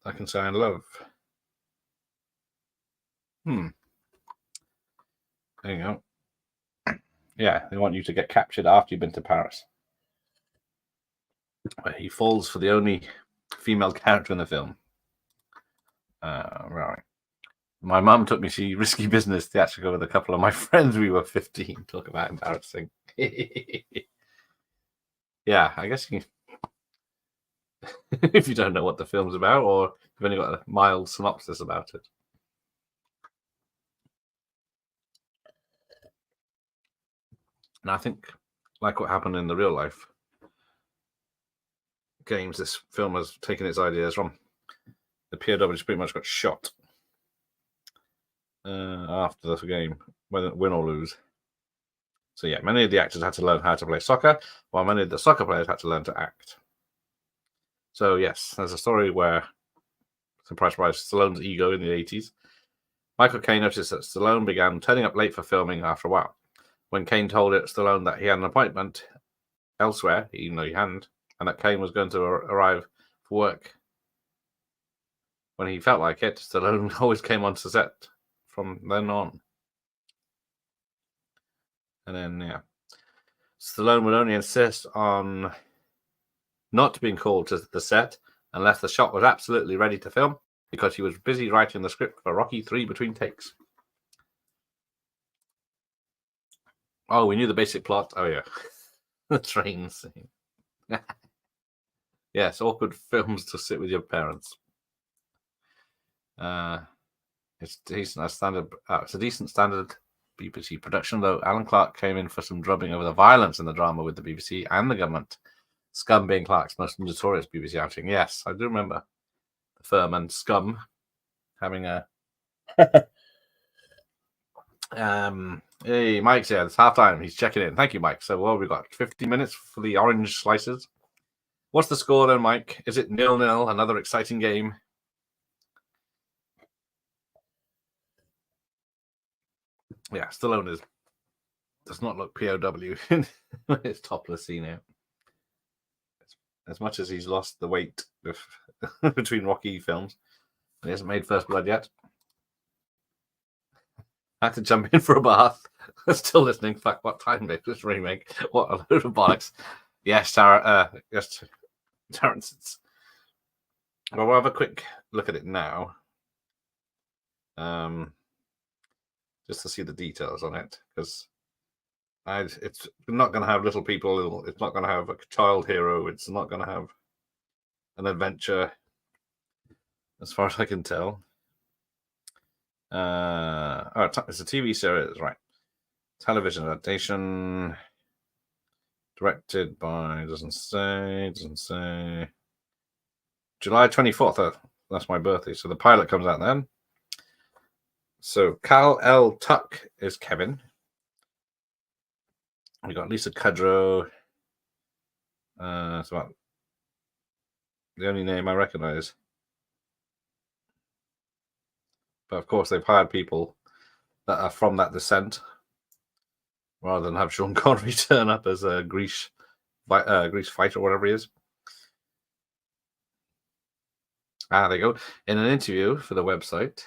I can say I love. There you go. Yeah, they want you to get captured after you've been to Paris. Where he falls for the only female character in the film. Right. My mum took me to see Risky Business theatrical with a couple of my friends. We were 15. Talk about embarrassing. Yeah, I guess you... if you don't know what the film's about, or you've only got a mild synopsis about it. And I think, like what happened in the real life games, this film has taken its ideas from. The POWs pretty much got shot after the game, whether win or lose. So yeah, many of the actors had to learn how to play soccer, while many of the soccer players had to learn to act. So yes, there's a story where, surprise, surprise, Stallone's ego in the 80s. Michael Caine noticed that Stallone began turning up late for filming after a while. When Caine told Stallone that he had an appointment elsewhere, even though he hadn't, and that Caine was going to arrive for work when he felt like it, Stallone always came onto set from then on. And then, yeah, Stallone would only insist on not being called to the set unless the shot was absolutely ready to film, because he was busy writing the script for Rocky 3 between takes. Oh, we knew the basic plot. Oh, yeah. The train scene. Yes, awkward films to sit with your parents. It's decent standard. It's a decent standard BBC production, though Alan Clark came in for some drubbing over the violence in the drama with the BBC and the government. Scum being Clark's most notorious BBC outing. Yes, I do remember the firm and Scum having a... Hey, Mike's here. It's half time. He's checking in. Thank you, Mike. So, what have we got? 15 minutes for the orange slices. What's the score then, Mike? Is it 0-0? Another exciting game. Yeah, Stallone does not look POW in his topless scene here. As much as he's lost the weight between Rocky films, he hasn't made First Blood yet. I had to jump in for a bath. Still listening. Fuck, what time made this remake? What a load of bollocks. Yes, Sarah. Yes, Terrence. Well, we'll have a quick look at it now. Just to see the details on it, because it's not going to have little people. It's not going to have a child hero. It's not going to have an adventure, as far as I can tell. It's a TV series, right? Television adaptation, directed by doesn't say. July 24th. That's my birthday, so the pilot comes out then. So Cal L. Tuck is Kevin. We got Lisa Kudrow. It's about the only name I recognize. But of course, they've hired people that are from that descent, rather than have Sean Connery turn up as a Grease fighter, or whatever he is. There you go. In an interview for the website,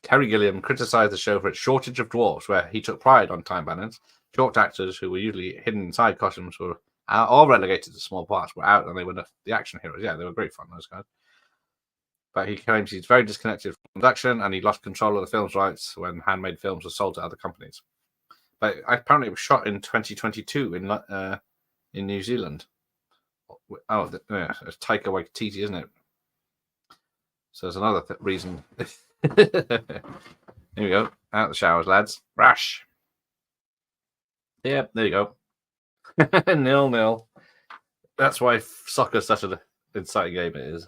Terry Gilliam criticized the show for its shortage of dwarfs, where he took pride on time balance. Short actors who were usually hidden inside costumes were all relegated to small parts, were out, and they were the action heroes. Yeah, they were great fun, those guys. But he claims he's very disconnected from production, and he lost control of the film's rights when handmade films were sold to other companies. But apparently it was shot in 2022 in New Zealand. Oh, yeah, it's Taika Waititi, isn't it? So there's another reason. Here we go. Out the showers, lads. Rash. Yep, there you go. 0-0. That's why soccer's such an exciting game. It is.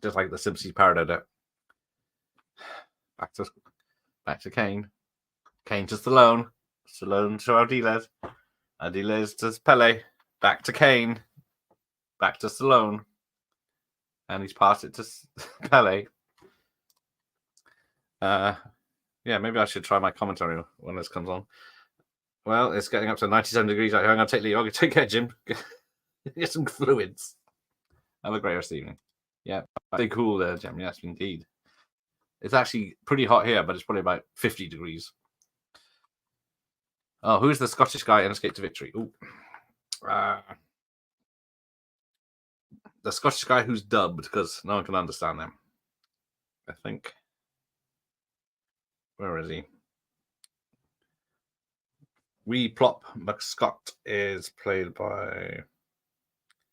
Just like the Simpsons parodied it. Back to Kane. Kane to Stallone. Stallone to Ardiles. Ardiles to Pele. Back to Kane. Back to Stallone. And he's passed it to Pele. Yeah, maybe I should try my commentary when this comes on. Well, it's getting up to 97 degrees out here. I'm going to take Leo. Take care, Jim. Get some fluids. Have a great rest of the evening. Yeah, stay cool there, Jim. Yes, indeed. It's actually pretty hot here, but it's probably about 50 degrees. Oh, who's the Scottish guy in Escape to Victory? Ooh. The Scottish guy who's dubbed, because no one can understand them. I think. Where is he? Wee Plop McScott is played by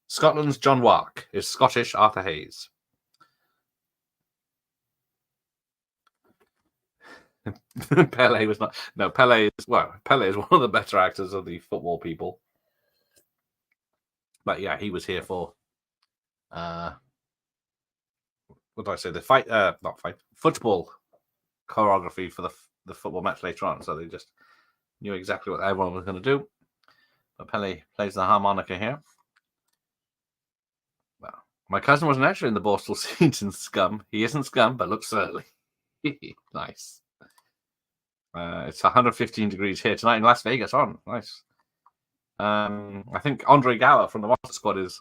Scotland's John Wark. Is Scottish Arthur Hayes. Pele was not. No, Pele is one of the better actors of the football people. But yeah, he was here for what do I say? The fight, not fight, football choreography for the football match later on. So they just knew exactly what everyone was going to do. But Pele plays the harmonica here. Well, my cousin wasn't actually in the Borstal scenes in Scum. He isn't Scum, but looks surly. Nice. It's 115 degrees here tonight in Las Vegas. Nice. I think Andre Gower from the Monster Squad is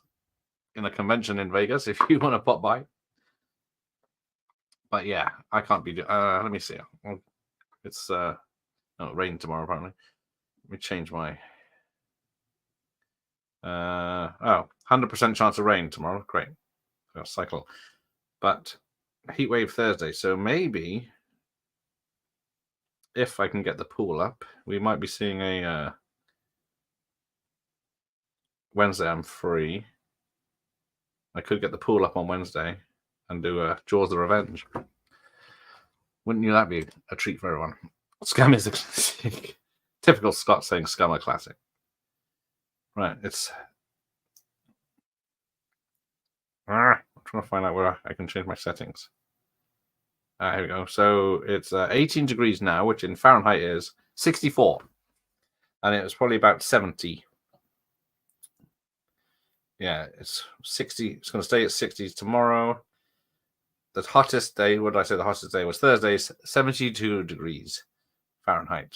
in a convention in Vegas if you want to pop by. But yeah, I can't be. Let me see. It's rain tomorrow apparently. Let me change my. 100% chance of rain tomorrow. Great. I'll cycle, but heat wave Thursday. So maybe if I can get the pool up, we might be seeing a Wednesday. I'm free. I could get the pool up on Wednesday and do Jaws the Revenge. Wouldn't you that be a treat for everyone? Scum is a classic. Typical Scott saying Scum a classic. Right, it's. I'm trying to find out where I can change my settings. Here we go. So it's 18 degrees now, which in Fahrenheit is 64. And it was probably about 70. Yeah, it's 60. It's going to stay at 60 tomorrow. The hottest day, what did I say? The hottest day was Thursday, 72 degrees Fahrenheit.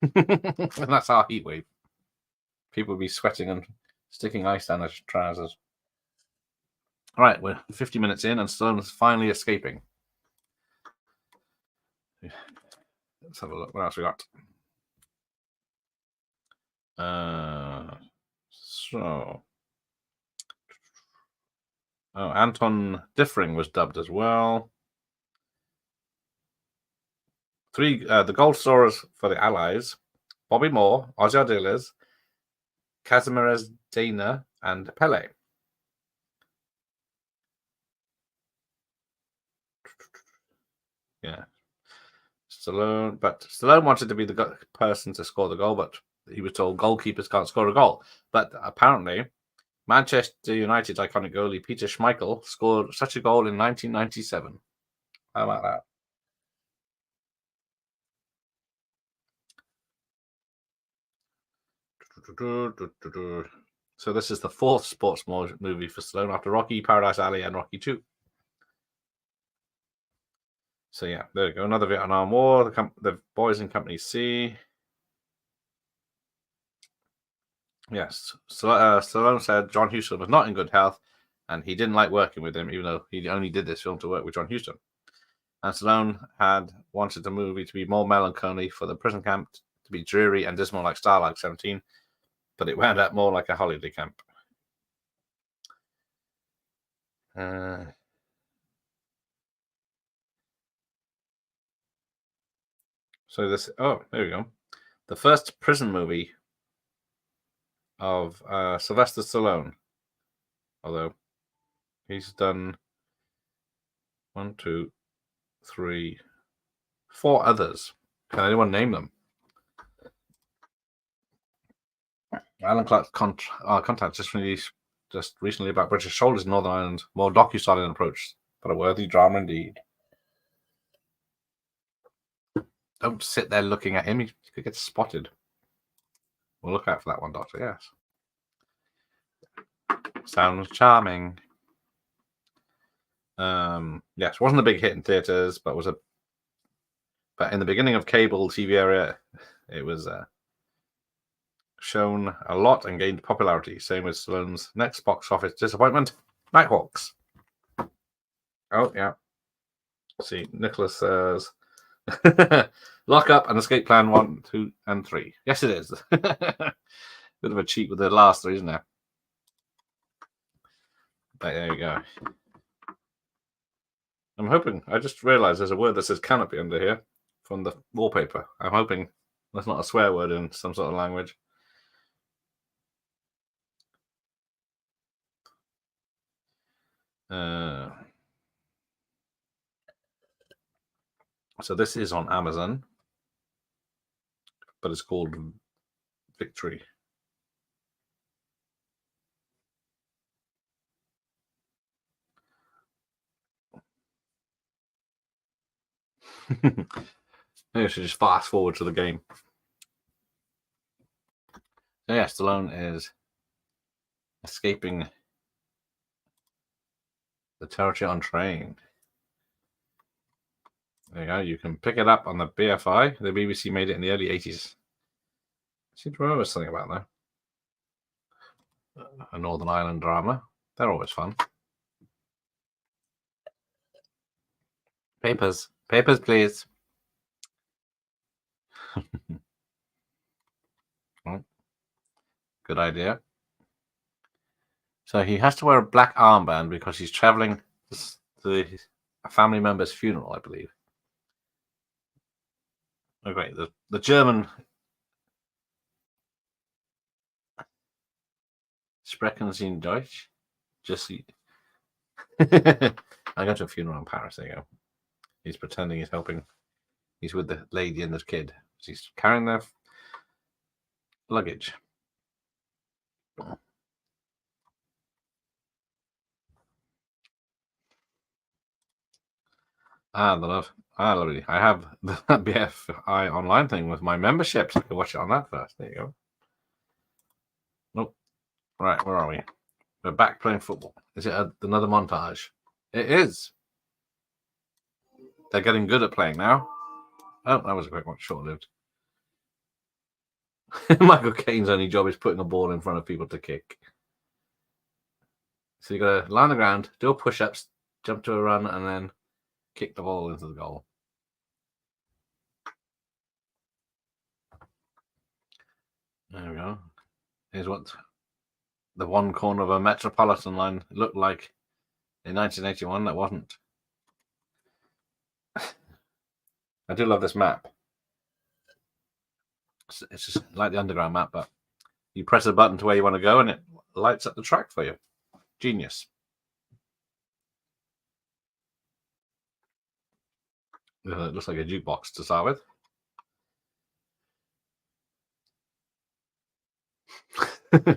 And that's our heat wave. People will be sweating and sticking ice down their trousers. All right, we're 50 minutes in and Stone's finally escaping. Let's have a look. What else we got? Anton Diffring was dubbed as well. The goal scorers for the Allies: Bobby Moore, Ozzy Ardiles, Kazimierz Dana, and Pele. Yeah. Stallone wanted to be the person to score the goal, but he was told goalkeepers can't score a goal. But apparently, Manchester United's iconic goalie Peter Schmeichel scored such a goal in 1997. How about that? So this is the fourth sports movie for Stallone after Rocky, Paradise Alley, and Rocky 2. So yeah, there we go. Another Vietnam War. The Boys in Company C. Yes. Stallone said John Huston was not in good health, and he didn't like working with him, even though he only did this film to work with John Huston. And Stallone had wanted the movie to be more melancholy, for the prison camp to be dreary and dismal like Starlight 17, but it wound up more like a holiday camp. So this, there we go. The first prison movie of Sylvester Stallone. Although he's done 1, 2, 3, 4 others. Can anyone name them? Alan Clark's contact just recently about British soldiers in Northern Ireland. More docu-styling approach, but a worthy drama indeed. Don't sit there looking at him. He could get spotted. We'll look out for that one, Doctor. Yes. Sounds charming. Yes, wasn't a big hit in theaters, but in the beginning of cable TV area, it was shown a lot and gained popularity. Same with Stallone's next box office disappointment, Nighthawks. Oh yeah. See, Nicholas says, "Lock Up and Escape Plan 1, 2, and 3." Yes, it is. Bit of a cheat with the last 3, isn't there? But there you go. I'm hoping. I just realised there's a word that says canopy under here from the wallpaper. I'm hoping that's not a swear word in some sort of language. So this is on Amazon, but it's called Victory. Maybe I should just fast forward to the game. So yeah, Stallone is escaping the territory on train. There you go. You can pick it up on the BFI. The BBC made it in the early 80s. I seem to remember something about that. A Northern Ireland drama. They're always fun. Papers. Papers, please. Well, good idea. So he has to wear a black armband because he's traveling to a family member's funeral, I believe. Oh, great. The German Sprechen Sie in Deutsch? Just see. I'm going to a funeral in Paris. There you go. He's pretending he's helping. He's with the lady and the kid. He's carrying their luggage. I have the BFI online thing with my membership, so I can watch it on that first. There you go. Nope. Right, where are we? We're back playing football. Is it another montage? It is. They're getting good at playing now. Oh, that was a quick one, short-lived. Michael Caine's only job is putting a ball in front of people to kick. So you got to lie on the ground, do push-ups, jump to a run, and then kick the ball into the goal. There we go. Here's what the one corner of a Metropolitan line looked like in 1981. That wasn't. I do love this map. It's just like the underground map, but you press a button to where you want to go and it lights up the track for you. Genius. It looks like a jukebox to start with.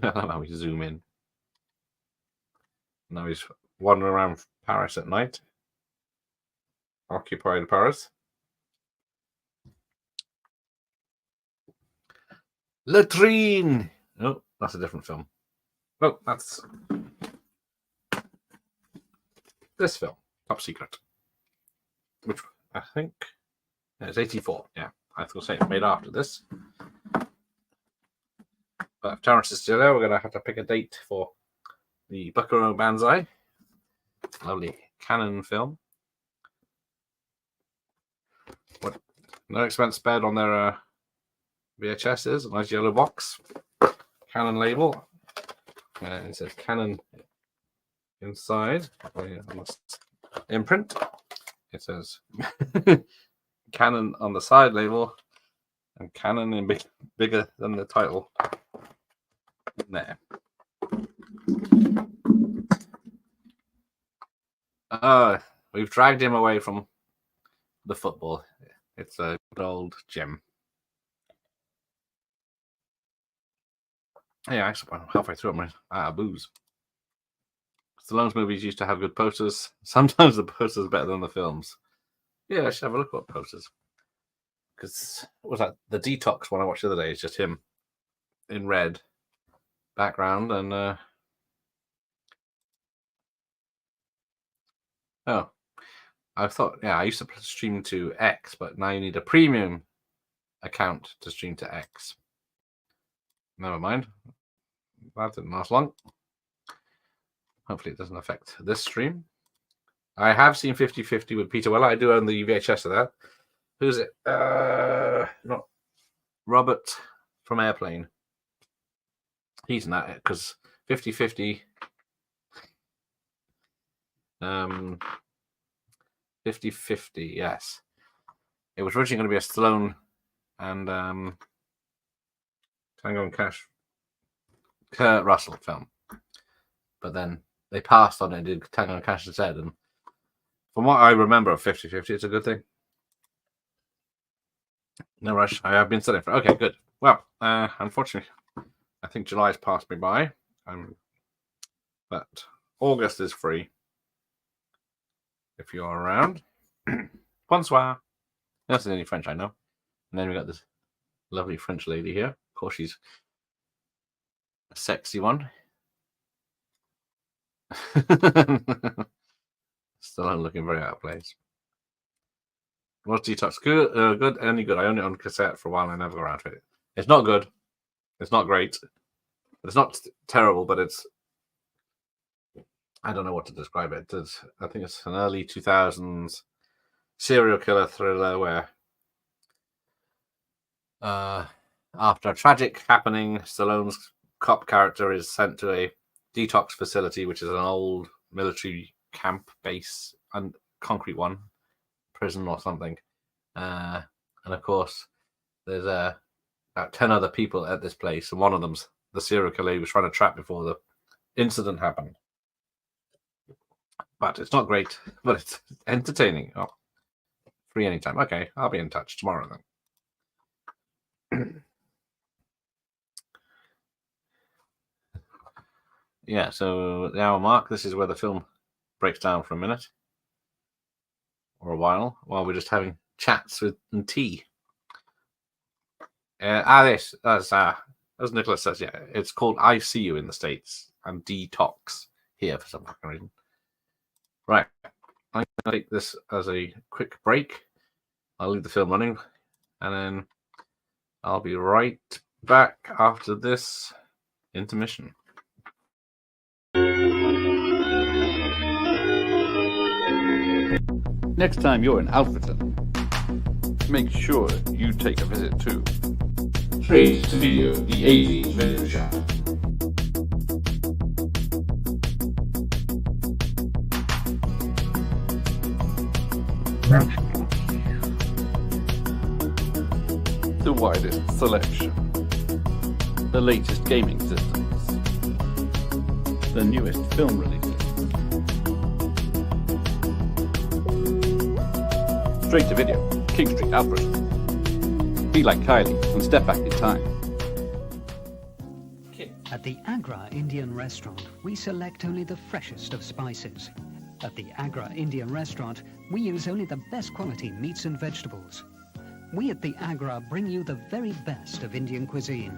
Now we zoom in. Now he's wandering around Paris at night. Occupied Paris. Latrine! Oh, that's a different film. Oh, that's this film, Top Secret. Which I think it's 84. Yeah, I was going to say it's made after this. But if Terrence is still there, we're going to have to pick a date for the Buckaroo Banzai. Lovely Canon film. What? No expense spared on their VHSs. A nice yellow box. Canon label. It says Canon inside. Imprint. It says Canon on the side label and Canon in bigger than the title. There. We've dragged him away from the football. It's a good old gem. Yeah, I'm halfway through. I'm out of booze. Stallone's movies used to have good posters. Sometimes the posters are better than the films. Yeah, I should have a look at posters. Because what was that? The Detox one I watched the other day is just him in red background and oh, I thought I used to stream to X, but now you need a premium account to stream to X. Never mind. That didn't last long. Hopefully it doesn't affect this stream. I have seen 50-50 with Peter Weller. I do own the VHS of that. Who's it? Not Robert from Airplane. He's in that because 50-50. 50-50, yes. It was originally going to be a Stallone and Tango and Cash Kurt Russell film. But then they passed on it and did Tango and Cash instead. And from what I remember of 50-50, it's a good thing. No rush. I have been studying for. Okay, good. Well, unfortunately, I think July's passed me by. But August is free. If you're around. Bonsoir. That's the only French I know. And then we got this lovely French lady here. Of course, she's a sexy one. Still I'm looking very out of place. Was Detox good? Good? Any good? I owned it on cassette for a while and I never got around to it. It's not good. It's not great. It's not terrible, but it's... I don't know what to describe it. I think it's an early 2000s serial killer thriller where after a tragic happening, Stallone's cop character is sent to a detox facility, which is an old military camp base, and concrete one, prison or something. And of course, there's about 10 other people at this place, and one of them's the serial killer he was trying to trap before the incident happened. But it's not great, but it's entertaining. Oh, free anytime. Okay, I'll be in touch tomorrow then. Yeah, so the hour mark, this is where the film breaks down for a minute or a while we're just having chats and tea. As Nicholas says, yeah, it's called I See You in the States and Detox here for some fucking reason. Right, I'm going to take this as a quick break. I'll leave the film running and then I'll be right back after this intermission. Next time you're in Alfreton, make sure you take a visit to Trade Studio, the 80s video shop. The widest selection, the latest gaming systems, the newest film releases. Straight to video, King Street, Alfred. Be like Kylie and step back in time. At the Agra Indian restaurant, we select only the freshest of spices. At the Agra Indian restaurant, we use only the best quality meats and vegetables. We at the Agra bring you the very best of Indian cuisine.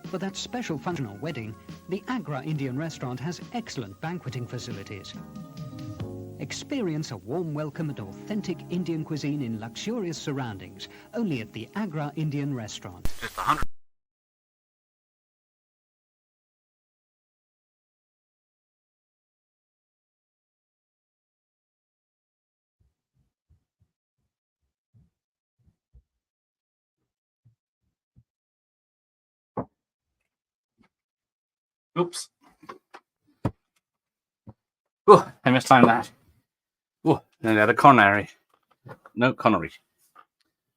For that special function or wedding, the Agra Indian restaurant has excellent banqueting facilities. Experience a warm welcome and authentic Indian cuisine in luxurious surroundings, only at the Agra Indian restaurant. Just 100. Oops. Oh, I mistimed that. Oh, and I had a Connery. No, Connery.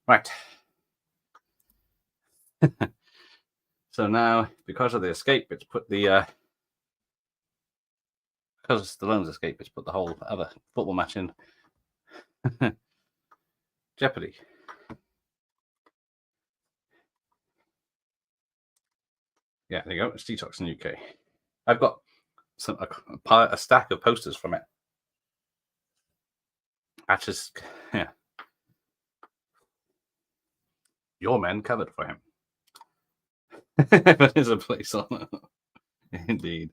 Right. So now, because of the escape, it's put the because of Stallone's escape, it's put the whole other football match in jeopardy. Yeah, there you go. It's Detox in UK. I've got a stack of posters from it. Actually, yeah. Your men covered for him. There's a place on it. Indeed.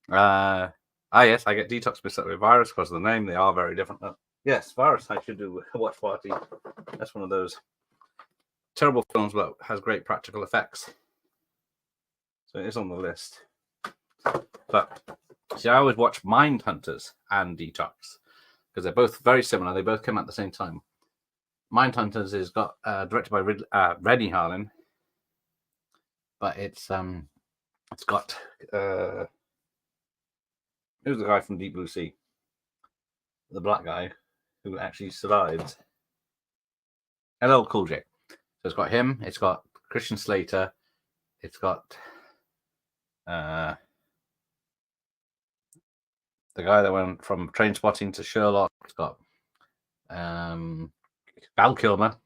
Yes, I get Detox mixed up with Virus because of the name. They are very different. Yes, Virus, I should do a watch party. That's one of those terrible films, but has great practical effects. So it is on the list. But see, I always watch Mindhunters and Detox because they're both very similar. They both came out at the same time. Mindhunters is got directed by Rennie Harlin, but it's got who's the guy from Deep Blue Sea, the black guy who actually survived. LL Cool J. So it's got him. It's got Christian Slater. It's got the guy that went from Trainspotting to Sherlock. It's got Val Kilmer.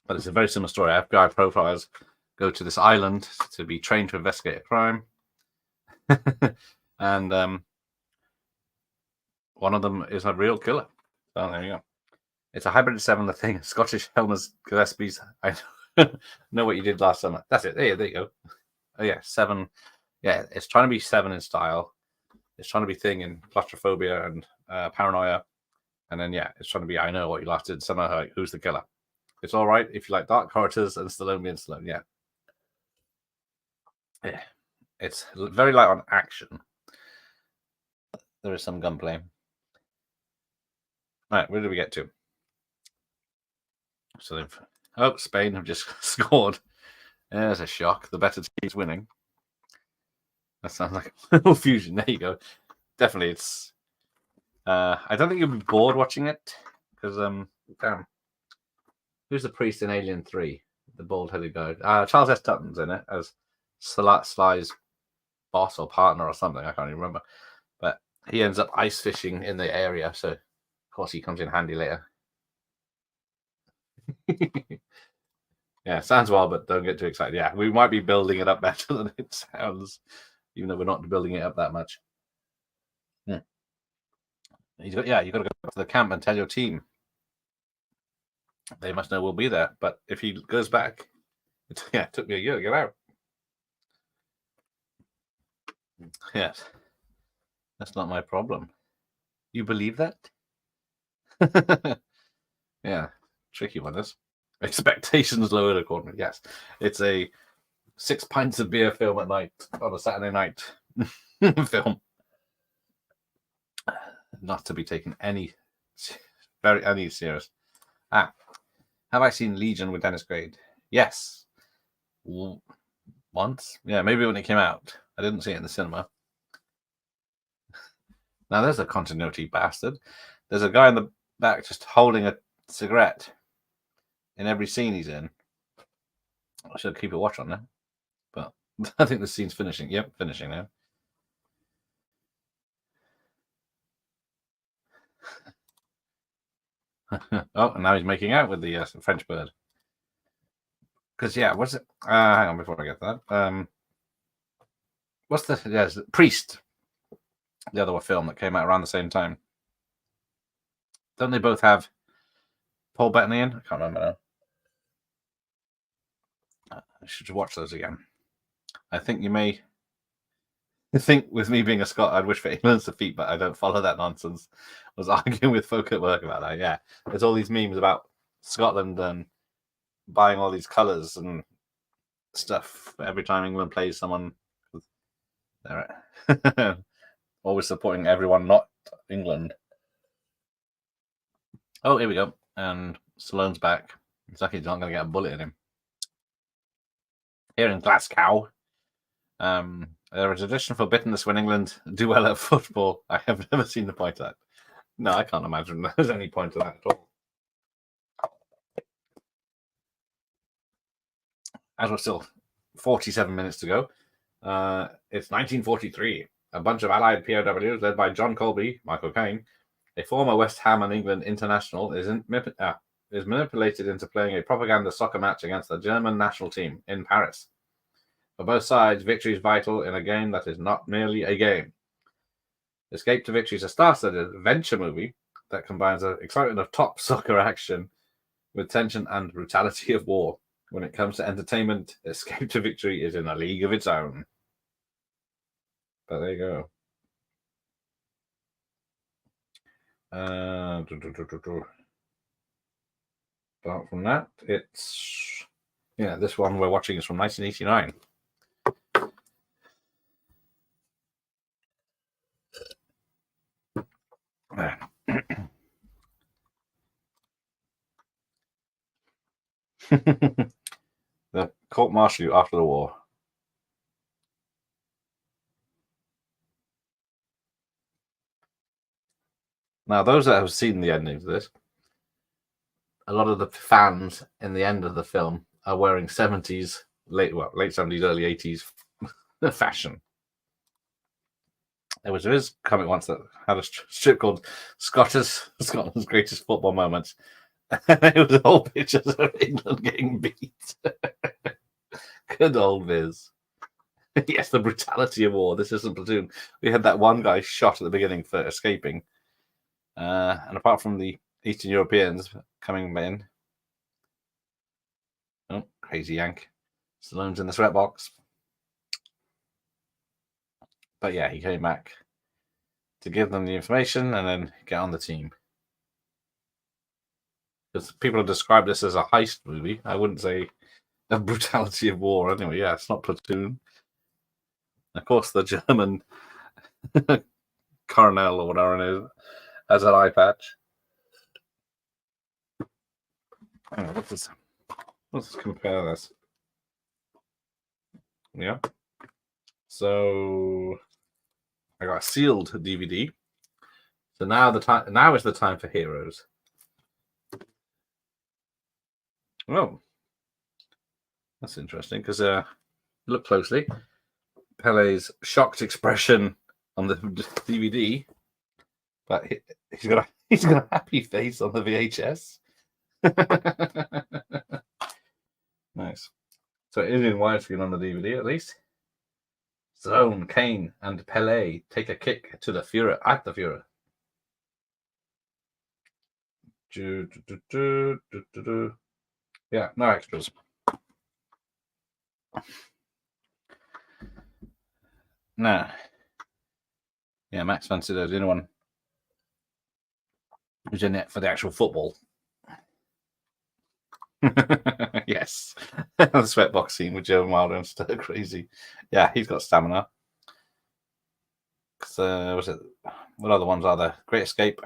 But it's a very similar story. FBI profilers go to this island to be trained to investigate a crime. And one of them is a real killer. So there you go. It's a hybrid 7, the thing. Scottish Helmers Gillespie's. I know what you did last summer. That's it. There you go. Oh, yeah, 7. Yeah, it's trying to be 7 in style. It's trying to be Thing in claustrophobia and paranoia. And then, yeah, it's trying to be I know what you last did summer. Like, who's the killer? It's all right if you like dark characters and Stallone being Stallone. Yeah. Yeah. It's very light on action. There is some gunplay. Right, where did we get to? So Spain have just scored. There's a shock. The better team's winning. That sounds like a little fusion. There you go. Definitely, it's. I don't think you'll be bored watching it because damn. Who's the priest in Alien 3? The bald-headed guy. Charles S. Dutton's in it as Sly's boss or partner or something. I can't even remember. But he ends up ice fishing in the area, so of course he comes in handy later. Yeah, sounds wild, but don't get too excited. Yeah, we might be building it up better than it sounds, even though we're not building it up that much. You got to go back to the camp and tell your team. They must know we'll be there. But if he goes back, it took me a year to get out. Yes, that's not my problem. You believe that? Yeah, tricky one. This expectations lowered accordingly. Yes, it's a 6 pints of beer film at night on a Saturday night film. Not to be taken any serious. Have I seen Legion with Dennis Quaid? Yes. Once? Yeah, maybe when it came out. I didn't see it in the cinema. Now there's a continuity bastard. There's a guy in the back just holding a cigarette in every scene he's in. I should keep a watch on that. But I think the scene's finishing. Yep, finishing now. Oh, and now he's making out with the French bird. Because, yeah, what's it? Hang on before I get that. What's the... Yes, Priest. The other film that came out around the same time. Don't they both have Paul Bettany in? I can't remember now. I should watch those again. I think you may think with me being a Scot, I'd wish for England's defeat, but I don't follow that nonsense. I was arguing with folk at work about that. Yeah, there's all these memes about Scotland and buying all these colours and stuff every time England plays someone. They're always supporting everyone, not England. Oh, here we go. And Stallone's back. It's lucky he's not going to get a bullet in him. Here in Glasgow, there is a tradition forbidden this when England do well at football. I have never seen the point of that. No, I can't imagine there's any point to that at all. As we're still 47 minutes to go, it's 1943. A bunch of Allied POWs led by John Colby, Michael Caine, a former West Ham and England international, is in is manipulated into playing a propaganda soccer match against the German national team in Paris. For both sides, victory is vital in a game that is not merely a game. Escape to Victory is a star-studded adventure movie that combines the excitement of top soccer action with tension and brutality of war. When it comes to entertainment, Escape to Victory is in a league of its own. But there you go. Apart from that, it's this one we're watching is from 1989. The court martial you after the war. Now, those that have seen the ending of this, a lot of the fans in the end of the film are wearing 70s, late 70s, early 80s fashion. There was his comic once that had a strip called Scotland's Greatest Football Moments. It was all pictures of England getting beat. Good old Viz. Yes, the brutality of war. This isn't Platoon. We had that one guy shot at the beginning for escaping. And apart from the Eastern Europeans coming in, oh, crazy yank. Stallone's in the sweatbox. But yeah, he came back to give them the information and then get on the team. Because people have described this as a heist movie. I wouldn't say a brutality of war anyway. Yeah, it's not Platoon. Of course, the German colonel or whatever it is has an eye patch. Let's compare this. Yeah. So I got a sealed DVD. So now is the time for Heroes. Oh, that's interesting because look closely. Pele's shocked expression on the DVD, but he's got a happy face on the VHS. Nice. So it is in widescreen on the DVD at least. Stallone, Kane, and Pele take a kick to the Führer at the Führer. Yeah, no extras. Nah. Yeah, Max fancied the only one who's in it for the actual football. Yes. The sweatbox scene with Joe Wilder and Stir Crazy. Yeah, he's got stamina. What other ones are there? Great Escape.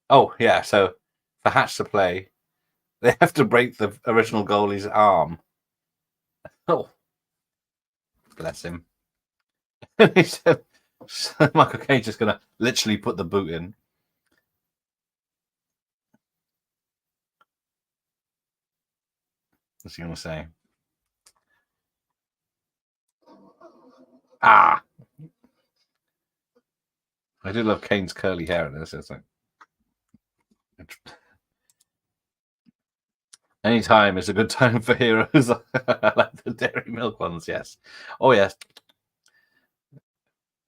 Oh, yeah, so for Hatch to play, they have to break the original goalie's arm. Oh, bless him. He said, Michael Caine's just going to literally put the boot in. What's he going to say? Ah! I do love Kane's curly hair in this. It's like... Anytime is a good time for Heroes. I like the dairy milk ones, yes. Oh, yes.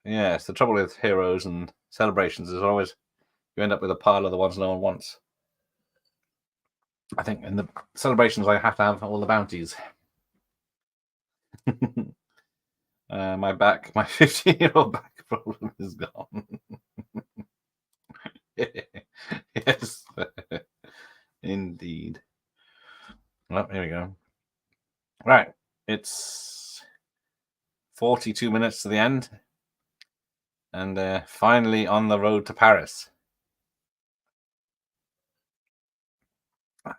Yes, the trouble with Heroes and celebrations is always you end up with a pile of the ones no one wants. I think in the celebrations I have to have all the bounties. My 15-year-old back problem is gone. Yes, indeed. Well, here we go. Right, it's 42 minutes to the end, and finally on the road to Paris.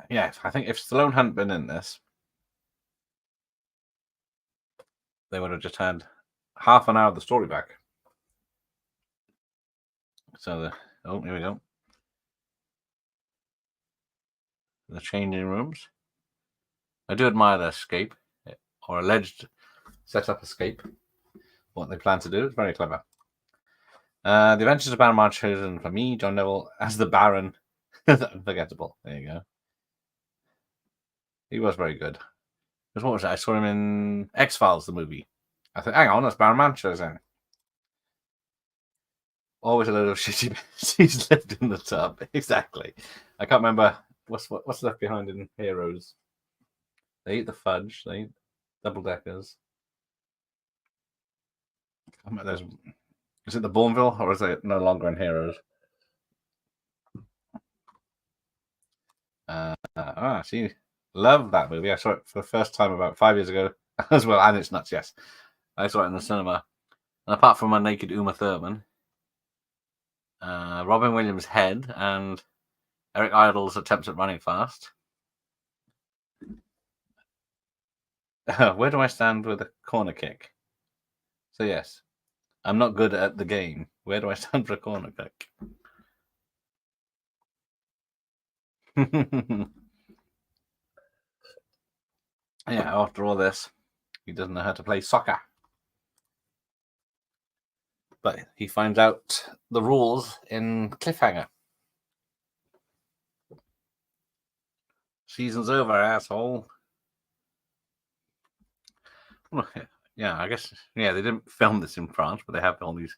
Yeah, I think if Stallone hadn't been in this, they would have just had half an hour of the story back. So here we go. The changing rooms. I do admire their escape, or alleged set-up escape. What they plan to do is very clever. The Adventures of Baron chosen for me, John Neville, as the Baron, Unforgettable. There you go. He was very good. Because what was it? I saw him in X-Files, the movie. I thought, hang on, that's Baron Mancher's in. Always a load of shitty he's lived in the tub. Exactly. I can't remember what's left behind in Heroes. They eat the fudge. They eat double deckers. Is it the Bourneville or is it no longer in Heroes? See, love that movie. I saw it for the first time about 5 years ago as well, and it's nuts. Yes, I saw it in the cinema. And apart from a naked Uma Thurman, Robin Williams' head, and Eric Idle's attempts at running fast. Where do I stand with a corner kick? So yes, I'm not good at the game. Where do I stand for a corner kick? Yeah, after all this, he doesn't know how to play soccer. But he finds out the rules in Cliffhanger. Season's over, asshole. Yeah, I guess, yeah, they didn't film this in France, but they have all these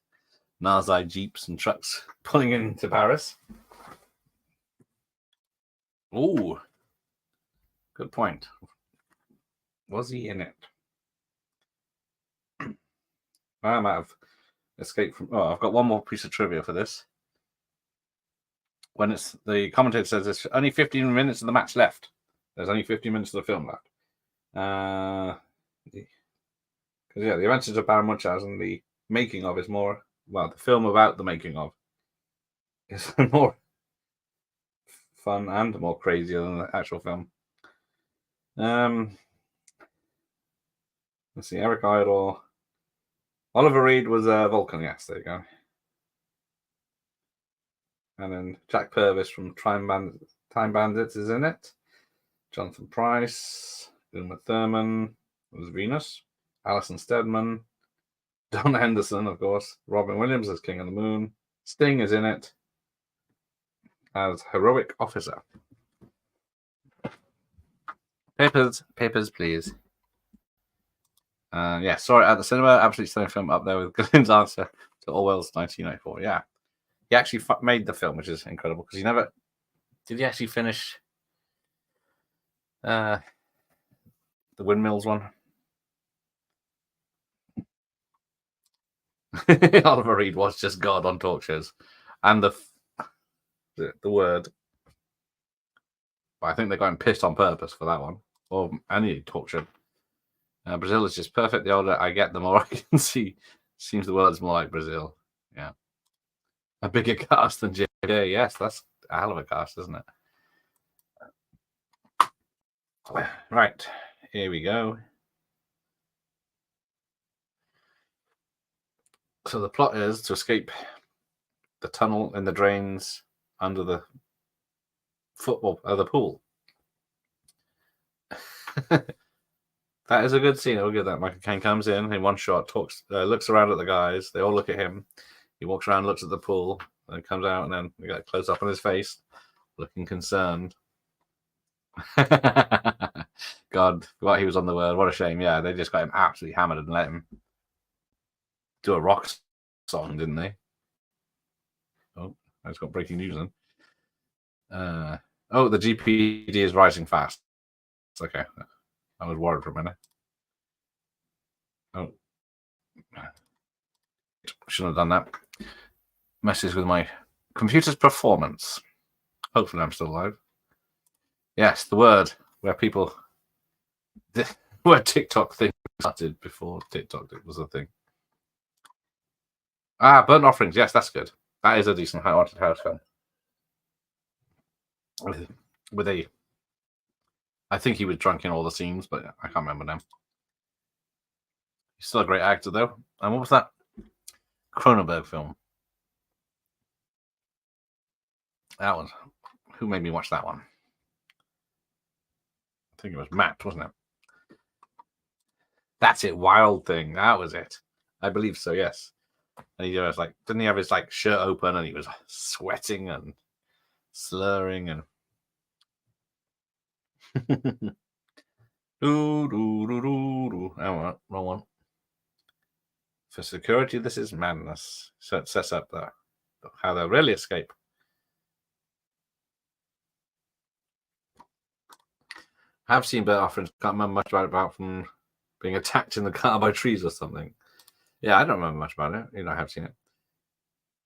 Nazi jeeps and trucks pulling into Paris. Ooh, good point. Was he in it? I might have escaped from. Oh, I've got one more piece of trivia for this. When it's the commentator says there's only 15 minutes of the match left. There's only 15 minutes of the film left. Because yeah, the Adventures of Baron Munchausen, the making of is more. Well, the film about the making of is more fun and more crazier than the actual film. Let's see, Eric Idle. Oliver Reed was Vulcan, yes, there you go. And then Jack Purvis from Time Bandits is in it. Jonathan Pryce, Uma Thurman was Venus. Alison Steadman. Don Henderson, of course. Robin Williams as King of the Moon. Sting is in it as Heroic Officer. Papers, please. Yeah, saw it at the cinema. Absolutely stunning film, up there with Glenn's answer to Orwell's 1994. Yeah, he actually made the film, which is incredible because he never did. He actually finish the windmills one. Oliver Reed was just God on talk shows, and the word. But I think they got him pissed on purpose for that one, or any talk show. Brazil is just perfect. The older I get, the more I can see. Seems the world's more like Brazil. Yeah. A bigger cast than JJ. Yes, that's a hell of a cast, isn't it? Right. Here we go. So the plot is to escape the tunnel in the drains under the the pool. That is a good scene. I'll give that. Michael Caine comes in one shot, talks, looks around at the guys. They all look at him. He walks around, looks at the pool, and comes out, and then we got a close up on his face, looking concerned. God, what he was on the word. What a shame. Yeah, they just got him absolutely hammered and let him do a rock song, didn't they? Oh, I just got breaking news then. Oh, the GPD is rising fast. Okay. I was worried for a minute. Oh. Shouldn't have done that. Messes with my computer's performance. Hopefully I'm still alive. Yes, the word where people... where TikTok thing started before TikTok was a thing. Burnt Offerings. Yes, that's good. That is a decent haunted house film. With a... I think he was drunk in all the scenes, but I can't remember now. He's still a great actor, though. And what was that Cronenberg film? That was... Who made me watch that one? I think it was Matt, wasn't it? That's it, Wild Thing. That was it. I believe so, yes. And he was like, didn't he have his like shirt open and he was sweating and slurring and do. Oh, wrong one. For security, this is madness. So it sets up how they'll really escape. I've seen better offerings. Can't remember much about from being attacked in the car by trees or something. Yeah, I don't remember much about it. I have seen it.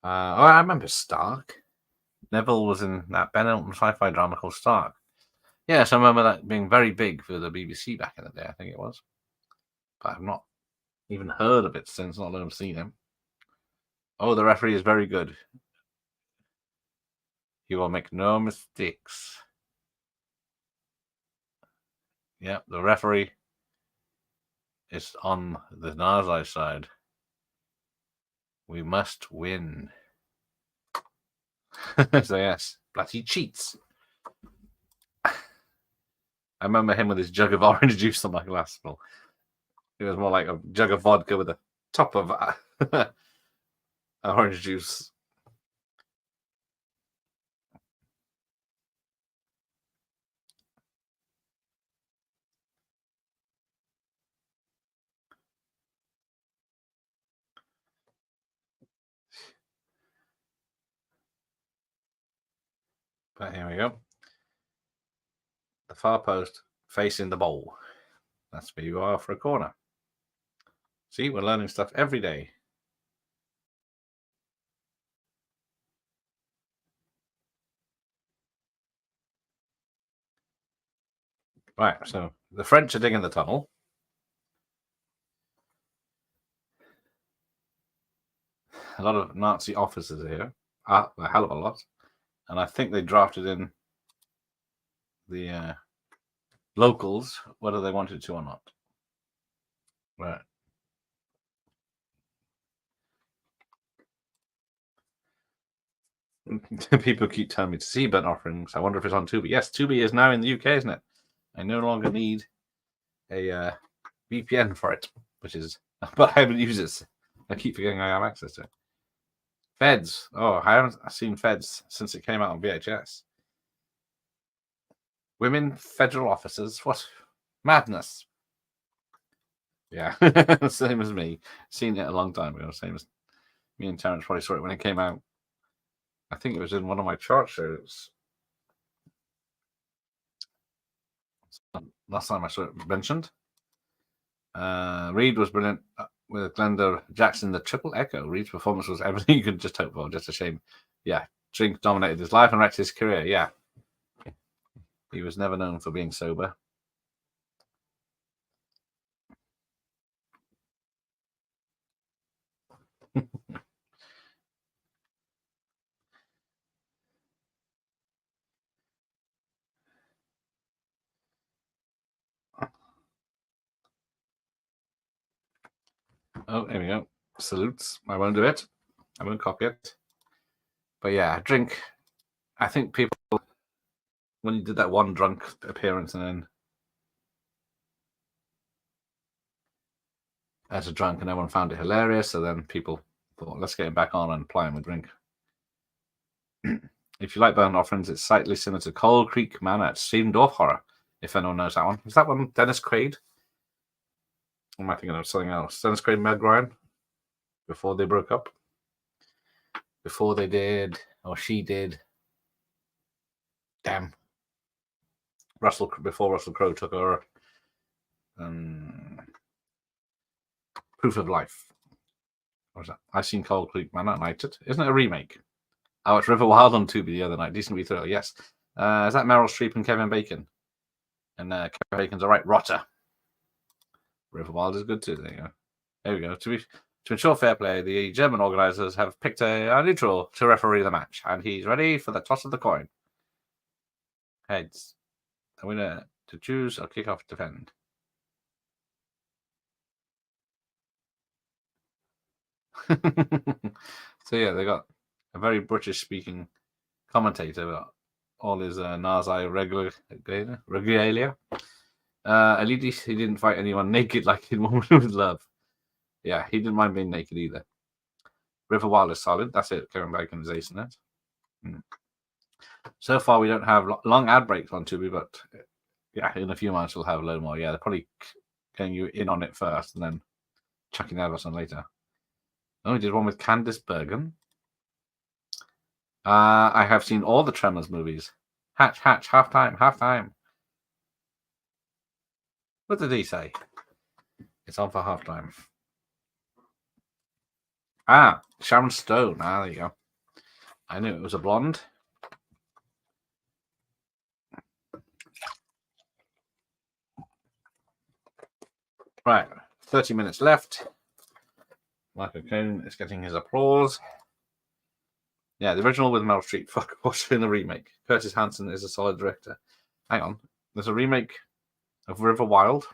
I remember Stark. Neville was in that Ben Elton sci-fi drama called Stark. Yes, I remember that being very big for the BBC back in the day. I think it was, but I've not even heard of it since. Not alone seen him. Oh, the referee is very good. He will make no mistakes. Yeah, the referee is on the Nazi side. We must win. So yes, bloody cheats. I remember him with his jug of orange juice on my glass. Well, it was more like a jug of vodka with a top of orange juice. But here we go. The far post facing the bowl. That's where you are for a corner. See, we're learning stuff every day. Right, so the French are digging the tunnel. A lot of Nazi officers are here. A hell of a lot. And I think they drafted in the locals, whether they wanted to or not. Right. People keep telling me to see burnt offerings. I wonder if it's on Tubi. Yes, Tubi is now in the UK, isn't it? I no longer need a VPN for it, but I haven't used it. I keep forgetting I have access to it. Feds. Oh, I haven't seen Feds since it came out on VHS. Women federal officers. What madness! Yeah, same as me. Seen it a long time ago. Same as me and Terrence probably saw it when it came out. I think it was in one of my chart shows. Last time I saw it mentioned. Reed was brilliant with Glenda Jackson, the triple echo. Reed's performance was everything you could just hope for. Just a shame. Yeah, drink dominated his life and wrecked his career. Yeah. He was never known for being sober. Oh, there we go. Salutes. I won't do it. I won't copy it. But yeah, drink. I think people, when you did that one drunk appearance and then as a drunk and everyone found it hilarious, so then people thought, let's get him back on and ply him with drink. If you like burnt offerings, it's slightly similar to Coal Creek Manor at Steendorf Horror, if anyone knows that one. Is that one Dennis Quaid? Or am I thinking of something else? Dennis Quaid and Meg Ryan? Before they broke up? Before they did, or she did. Damn. Before Russell Crowe took her. Proof of Life. What was that? I've seen Coal Creek Manor and liked it. Isn't it a remake? I watched River Wild on Tubi the other night. Decent thrill, yes. Is that Meryl Streep and Kevin Bacon? And Kevin Bacon's all right. Rotter. River Wild is good too. There you go. There we go. To ensure fair play, the German organisers have picked a neutral to referee the match, and he's ready for the toss of the coin. Heads. The winner to choose or kick off defend. So yeah, they got a very British-speaking commentator about all his Nazi regalia. At least he didn't fight anyone naked like in Woman with Love. Yeah, he didn't mind being naked either. River Wild is solid. That's it. Kevin Bacon is ace in it. So far, we don't have long ad breaks on Tubi, but yeah, in a few months we'll have a load more. Yeah, they're probably getting you in on it first and then chucking adverts on later. Oh, we did one with Candice Bergen. I have seen all the Tremors movies. Hatch, halftime. What did he say? It's on for halftime. Sharon Stone. There you go. I knew it was a blonde. Right, 30 minutes left. Michael Caine is getting his applause. Yeah, the original with Meryl Streep. Fuck, what's in the remake? Curtis Hanson is a solid director. Hang on. There's a remake of River Wild.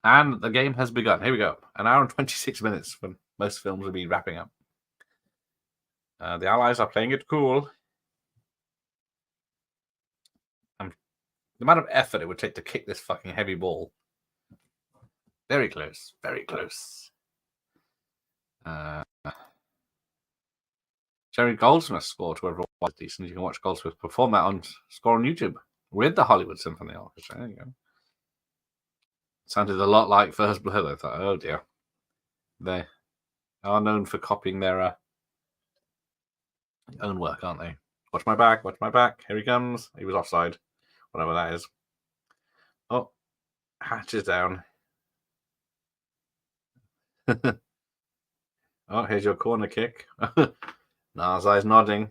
And the game has begun. Here we go. An hour and 26 minutes when most films will be wrapping up. The Allies are playing it cool. The amount of effort it would take to kick this fucking heavy ball. Very close. Very close. Jerry Goldsmith scored to everyone was decent. You can watch Goldsmith perform that on YouTube with the Hollywood Symphony Orchestra. There you go. Sounded a lot like First Blood. I thought, oh dear. They are known for copying their own work, aren't they? Watch my back. Here he comes. He was offside. Whatever that is. Oh, Hatch is down. Oh, here's your corner kick. Narzai's nodding.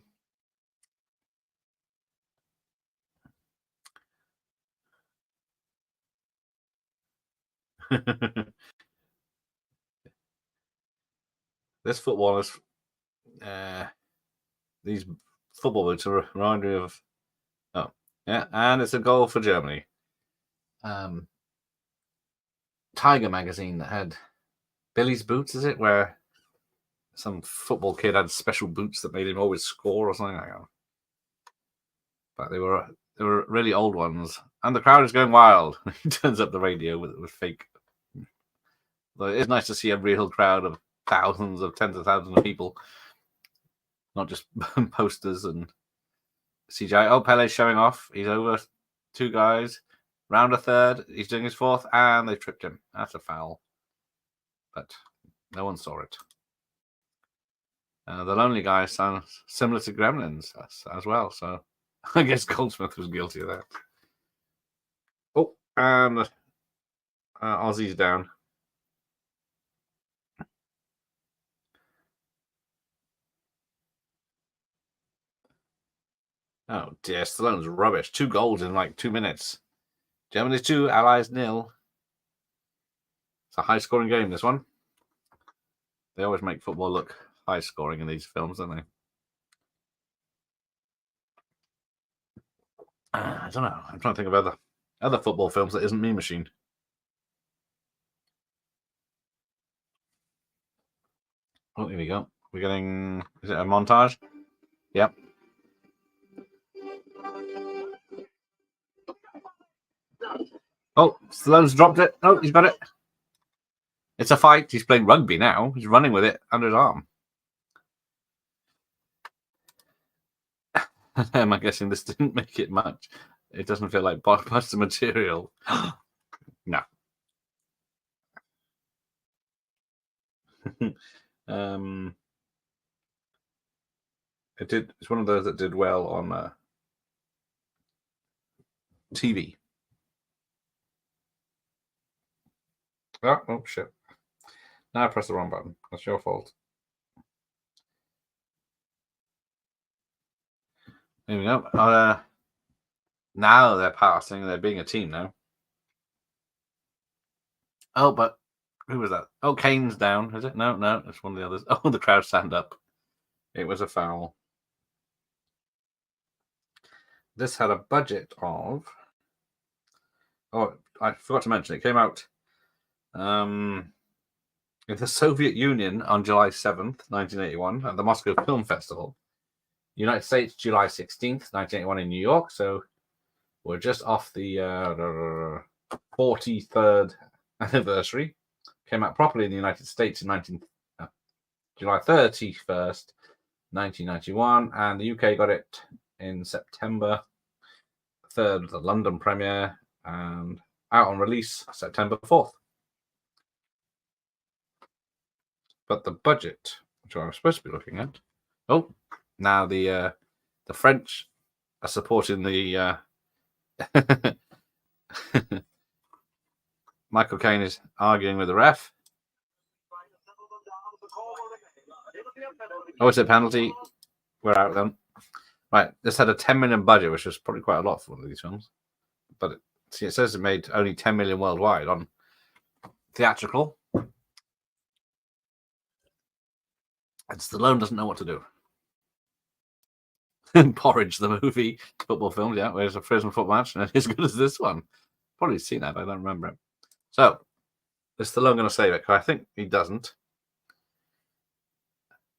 This football is these football boots are remind me of and it's a goal for Germany. Tiger magazine that had Billy's boots, is it? Where some football kid had special boots that made him always score or something like that. But they were really old ones, and the crowd is going wild. He turns up the radio with fake. But it's nice to see a real crowd of tens of thousands of people, not just posters and CGI. Oh, Pele's showing off. He's over 2 guys. Round a third. He's doing his 4th, and they tripped him. That's a foul. But no one saw it. The lonely guy sounds similar to Gremlins as well, so I guess Goldsmith was guilty of that. Oh, and Aussie's down. Oh dear, Stallone's rubbish. 2 goals in like 2 minutes. Germany 2, Allies 0. It's a high-scoring game, this one. They always make football look high-scoring in these films, don't they? I don't know. I'm trying to think of other football films that isn't Mean Machine. Oh, here we go. We're getting... Is it a montage? Yep. Oh, Stallone's dropped it. Oh, he's got it. It's a fight. He's playing rugby now. He's running with it under his arm. I'm guessing this didn't make it much. It doesn't feel like blockbuster material. No. It's one of those that did well on TV. Oh shit. Now I pressed the wrong button. That's your fault. There we go. Now they're passing. They're being a team now. Oh, but who was that? Oh, Kane's down. Is it? No, it's one of the others. Oh, the crowd stand up. It was a foul. This had a budget of... Oh, I forgot to mention. It came out in the Soviet Union on July 7th, 1981, at the Moscow Film Festival. United States, July 16th, 1981 in New York. So we're just off the 43rd anniversary. Came out properly in the United States in July 31st, 1991, and the UK got it in September 3rd, the London premiere, and out on release September 4th. But the budget, which I'm supposed to be looking at, now the French are supporting the Michael Caine is arguing with the ref. Oh, it's a penalty. We're out then. Right, this had a 10 million budget, which was probably quite a lot for one of these films. But it says it made only 10 million worldwide on theatrical. And Stallone doesn't know what to do. Porridge, the movie, football film, yeah, where's a frozen foot match, and as good as this one. Probably seen that, but I don't remember it. So, is Stallone going to save it? Because I think he doesn't.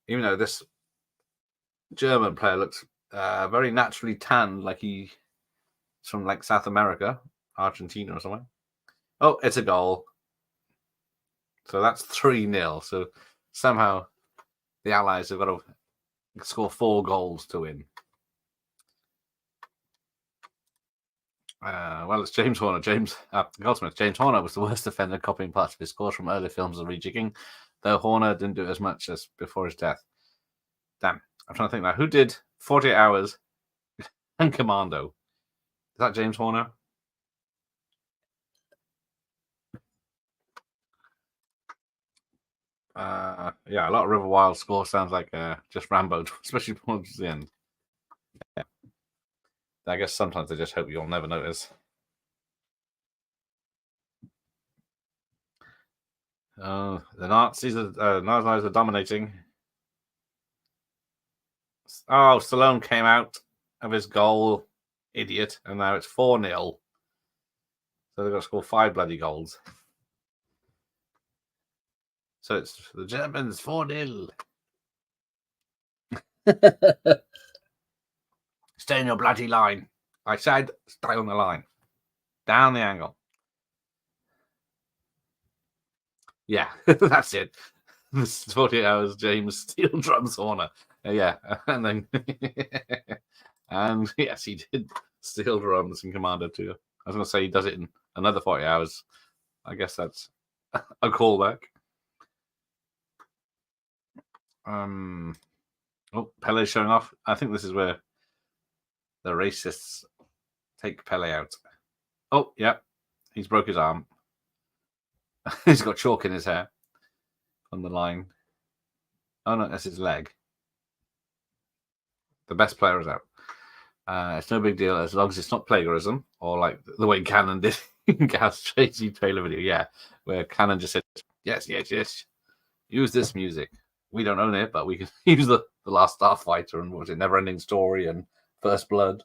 Even though this German player looks very naturally tanned, like he's from like South America, Argentina or somewhere. Oh, it's a goal. So that's 3-0. So somehow the Allies have got to score 4 goals to win. Well, it's James Horner. Goldsmith. James Horner was the worst offender, copying parts of his scores from early films of rejigging, though Horner didn't do it as much as before his death. Damn. I'm trying to think now. Who did 48 Hours and Commando? Is that James Horner? Yeah, a lot of River Wild score sounds like just Rambo, especially towards the end. Yeah. I guess sometimes they just hope you'll never notice. The Nazis are dominating. Oh, Stallone came out of his goal, idiot, and now it's 4-0. So they've got to score 5 bloody goals. So it's the Germans 4-0. Stay in your bloody line. I said stay on the line. Down the angle. Yeah, that's it. This is 48 Hours, James Steel Drums Horner. Yeah, and then and yes, he did Steel Drums in Commando 2. I was going to say he does it in another 40 Hours. I guess that's a callback. Oh, Pele's showing off. I think this is where the racists take Pele out. Oh, yeah. He's broke his arm. He's got chalk in his hair on the line. Oh, no, that's his leg. The best player is out. It's no big deal as long as it's not plagiarism or like the way Cannon did in Gas Tracy trailer video. Yeah, where Cannon just said, yes, use this music. We don't own it, but we can use the Last Starfighter and what was it, Neverending Story and First Blood.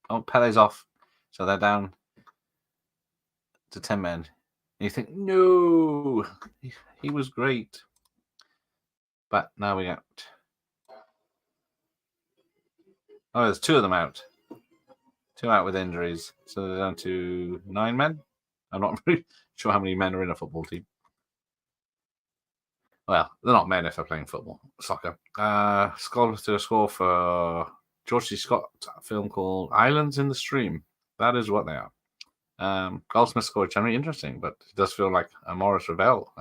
Oh, Pele's off. So they're down to 10 men. And you think, no, he was great. But now we got... Oh, there's 2 of them out. 2 out with injuries. So they're down to 9 men. I'm not really sure how many men are in a football team. Well, they're not men if they're playing football, soccer. Scholars to a score for George C. Scott, a film called Islands in the Stream. That is what they are. Goldsmith score is generally interesting, but it does feel like a Maurice Ravel.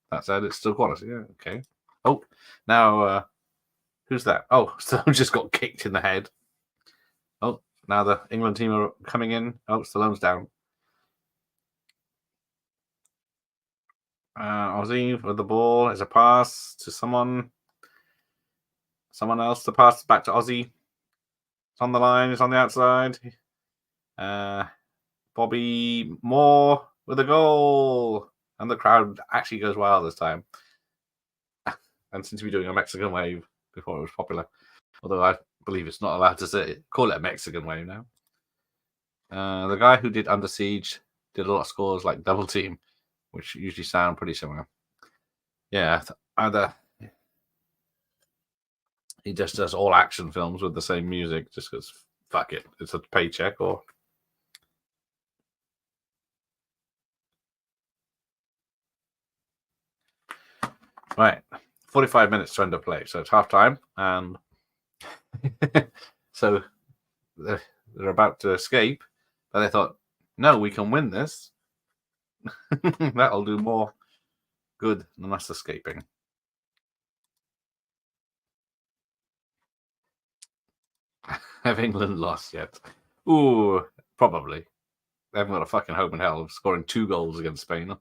That said, it's still quality. Yeah, okay. Oh, now, who's that? Oh, Stallone just got kicked in the head. Oh, now the England team are coming in. Oh, Stallone's down. Ozzy with the ball. It's a pass to someone else to pass back to Ozzy. It's on the line. It's on the outside. Bobby Moore with a goal. And the crowd actually goes wild this time. And seems to be doing a Mexican wave before it was popular. Although I believe it's not allowed to call it a Mexican wave now. The guy who did Under Siege did a lot of scores like Double Team, which usually sound pretty similar. Yeah, either he just does all action films with the same music just because, fuck it, it's a paycheck, or... Right, 45 minutes to end of play, so it's half time, and so they're about to escape, but they thought, no, we can win this. That'll do more good than us escaping. Have England lost yet? Ooh, probably. They haven't got a fucking hope in hell of scoring 2 goals against Spain.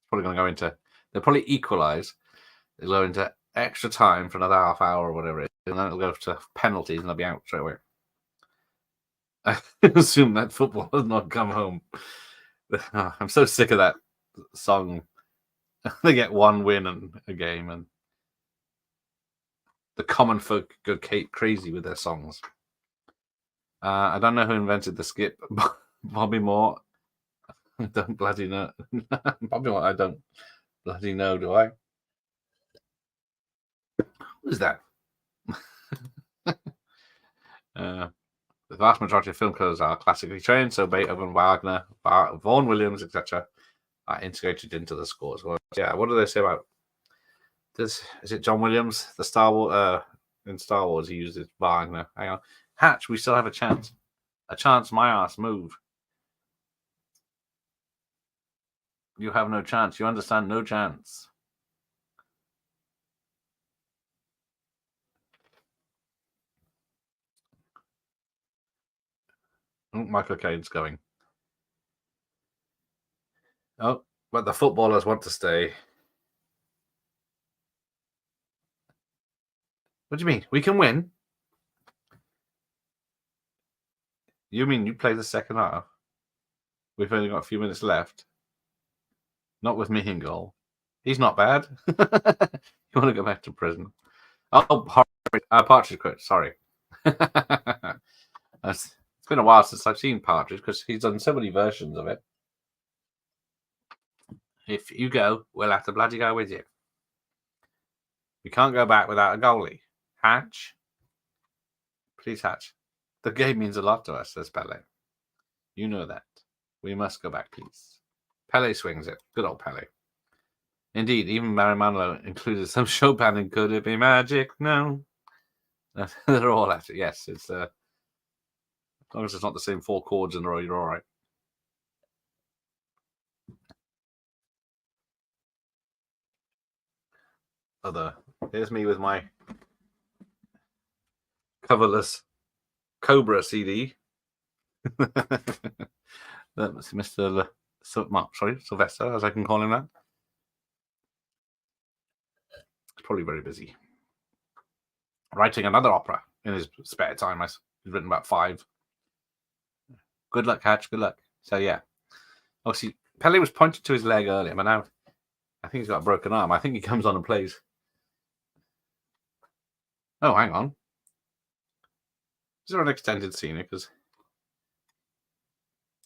Probably going to go into. They'll probably equalise. They'll go into extra time for another half hour or whatever it is, and then it'll go to penalties and they'll be out straight away. I assume that football has not come home. I'm so sick of that song. They get one win in a game, and the common folk go crazy with their songs. I don't know who invented the skip. Bobby Moore. I don't bloody know. Bobby Moore, I don't bloody know, do I? What is that? The vast majority of film colors are classically trained, so Beethoven, Wagner, Vaughan Williams, etc., are integrated into the scores. Well, yeah, what do they say about this? Is it John Williams? The Star Wars in Star Wars, he uses Wagner. Hang on, Hatch, we still have a chance. A chance, my ass, move. You have no chance. You understand? No chance. Oh, Michael Caine's going. Oh, but the footballers want to stay. What do you mean? We can win? You mean you play the second half? We've only got a few minutes left. Not with me in goal. He's not bad. You want to go back to prison? Oh, Partridge quit. Sorry. It's been a while since I've seen Partridge because he's done so many versions of it. If you go, we'll have to bloody go with you. We can't go back without a goalie. Hatch? Please, Hatch. The game means a lot to us, says Pele. You know that. We must go back, please. Pele swings it. Good old Pele. Indeed, even Marimano included some Chopin in Could It Be Magic? No. They're all at it. Yes, it's as long as it's not the same 4 chords in a row, you're all right. Here's me with my coverless Cobra CD. That's Mr. Sylvester, as I can call him that. He's probably very busy. Writing another opera in his spare time. He's written about 5. Good luck, Hatch. Good luck. So, yeah. Oh, see, Pele was pointed to his leg earlier, but now I think he's got a broken arm. I think he comes on and plays. Oh, hang on. Is there an extended scene? Because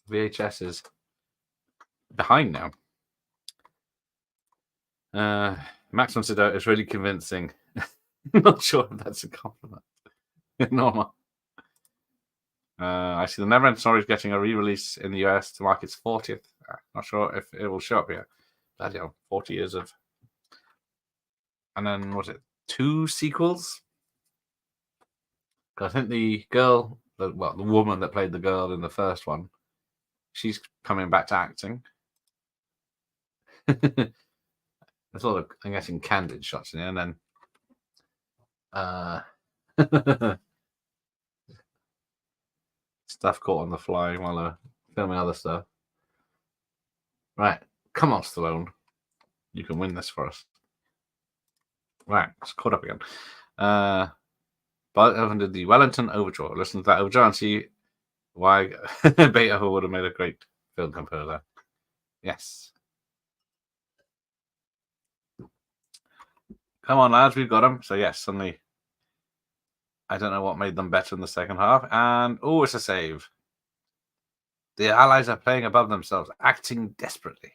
VHS is behind now. Maximum Sido is really convincing. Not sure if that's a compliment. Normal. I see the Neverend Story is getting a re-release in the US to mark its 40th. Not sure if it will show up here. Bloody hell, 40 years of... And then, was it 2 sequels? I think the girl, the woman that played the girl in the first one, she's coming back to acting. There's a lot of, I'm guessing, candid shots in here, and then stuff caught on the fly while they're filming other stuff. Right, come on, Stallone. You can win this for us. Right, it's caught up again. Beethoven did the Wellington Overture. Listen to that overture and see why Beethoven would have made a great film composer. Yes. Come on, lads, we've got them. So, yes, suddenly, I don't know what made them better in the second half. And, oh, it's a save. The Allies are playing above themselves, acting desperately.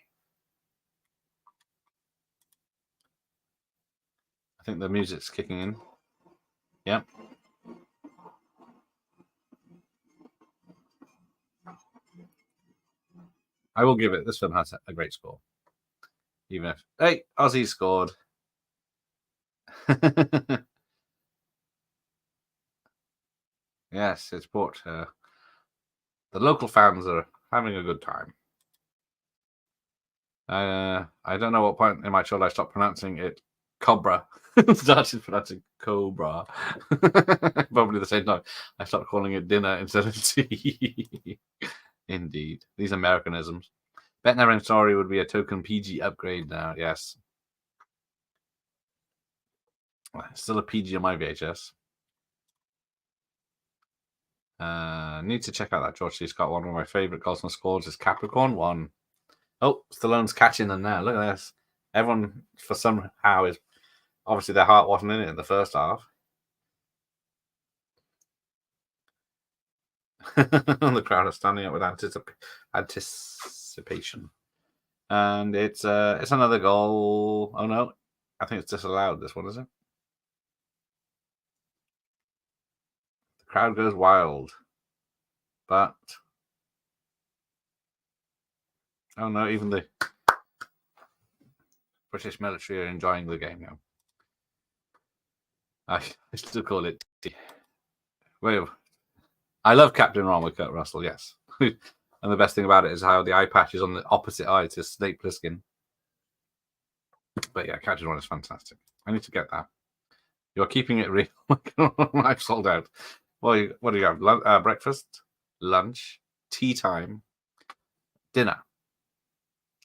I think the music's kicking in. Yep. I will give it. This film has a great score. Even if hey, Aussie scored. Yes, it's brought. The local fans are having a good time. I don't know what point in my child I stopped pronouncing it Cobra. Started pronouncing Cobra. Probably the same time. I stopped calling it dinner instead of tea. Indeed. These Americanisms. Bet Never End Story would be a token PG upgrade now, yes. Still a PG on my VHS. Need to check out that George C. Scott one. One of my favorite Gosling scores is Capricorn 1. Oh, Stallone's catching them now. Look at this. Everyone, for somehow, is obviously their heart wasn't in it in the first half. The crowd are standing up with anticipation, and it's another goal. Oh no, I think it's disallowed. This one, is it? The crowd goes wild, but oh no, even the British military are enjoying the game now. I still call it. Well, I love Captain Ron with Kurt Russell, yes. And the best thing about it is how the eye patch is on the opposite eye to Snake Plissken. But yeah, Captain Ron is fantastic. I need to get that. You're keeping it real. I've sold out. Well, what do you have? Breakfast, lunch, tea time, dinner.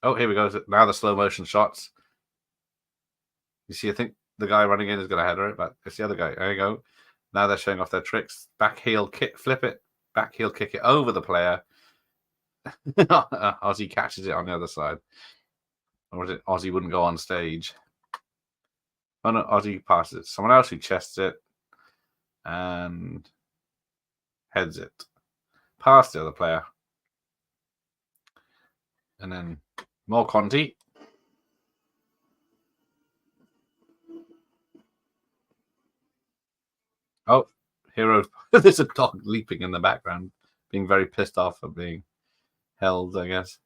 Oh, here we go. Now the slow motion shots. You see, I think the guy running in is going to header it, but it's the other guy. There you go. Now they're showing off their tricks. Back heel kick, flip it. Back heel kick it over the player. Ozzy catches it on the other side. Or was it Ozzy wouldn't go on stage? Oh no, Ozzy passes it. Someone else who chests it and heads it past the other player. And then more Conti. Oh, hero. There's a dog leaping in the background, being very pissed off at being held, I guess.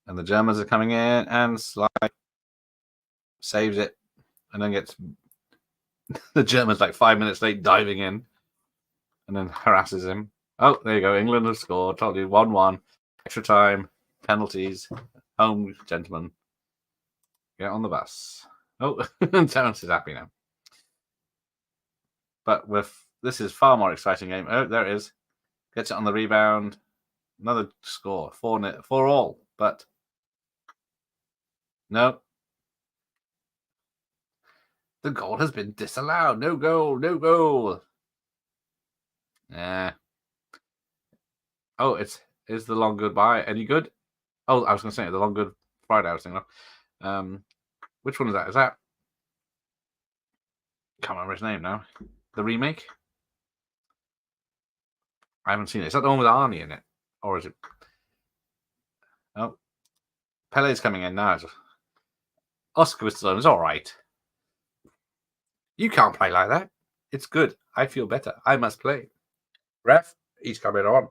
And the Germans are coming in, and Sly saves it, and then gets the Germans like 5 minutes late diving in, and then harasses him. Oh, there you go. England have scored. Told you 1-1. Extra time, penalties. Home, gentlemen. Get on the bus. Oh, Terence is happy now. But this is far more exciting game. Oh, there it is. Gets it on the rebound. Another score. 4-all. But no. The goal has been disallowed. No goal. No goal. Yeah. Oh, is the long goodbye any good? Oh, I was going to say the long good Friday. I was thinking of. Which one is that? Is that? Can't remember his name now. The remake. I haven't seen it. Is that the one with Arnie in it, or is it? Oh, Pele's coming in now. Oscar Stallone is all right. You can't play like that. It's good. I feel better. I must play. Ref, he's coming on.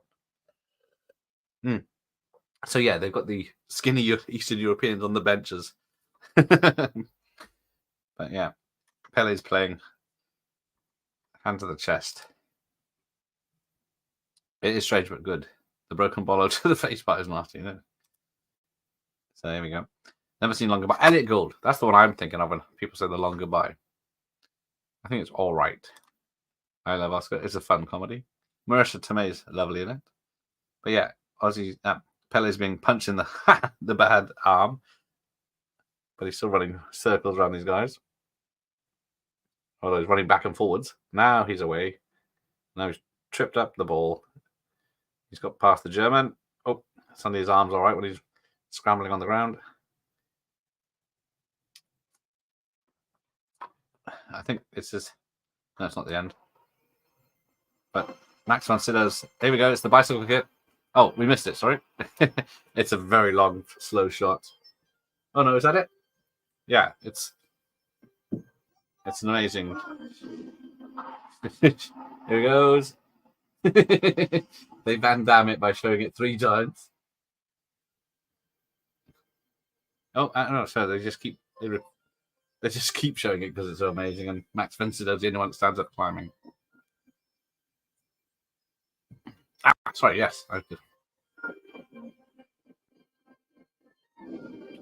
So yeah, they've got the skinny Eastern Europeans on the benches. But yeah, Pele's playing. Hand to the chest. It is strange but good. The broken bolo to the face part is nasty, isn't it? So there we go. Never seen Long Goodbye. Elliot Gould. That's the one I'm thinking of when people say the Long Goodbye. I think it's all right. I love Oscar. It's a fun comedy. Marissa Tomei's lovely in it. But yeah, Ozzy, Pele's being punched in the bad arm. But he's still running circles around these guys. Although he's running back and forwards. Now he's away. Now he's tripped up the ball. He's got past the German. Oh, suddenly his arm's all right when he's scrambling on the ground. I think it's just... No, it's not the end. But Max von Sydow's... Here we go. It's the bicycle kick. Oh, we missed it. Sorry. It's a very long, slow shot. Oh, no. Is that it? Yeah, it's an amazing... Here he goes. They Van Damme it by showing it 3 times. Oh, I don't know. So they just keep showing it because it's so amazing. And Max Vincent is the only one that stands up climbing. Sorry, yes.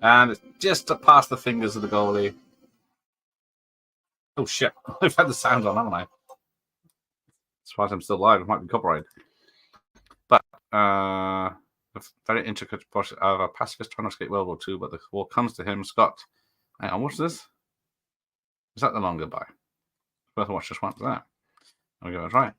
And it's just to pass the fingers of the goalie. Oh shit! I've had the sound on, haven't I? As far as I'm still live, it might be copyrighted. But a very intricate process of a pacifist trying to escape World War II, but the war comes to him. Scott, hang on, what's this? Is that the long goodbye? Worth watch just once that. There we go, that's right.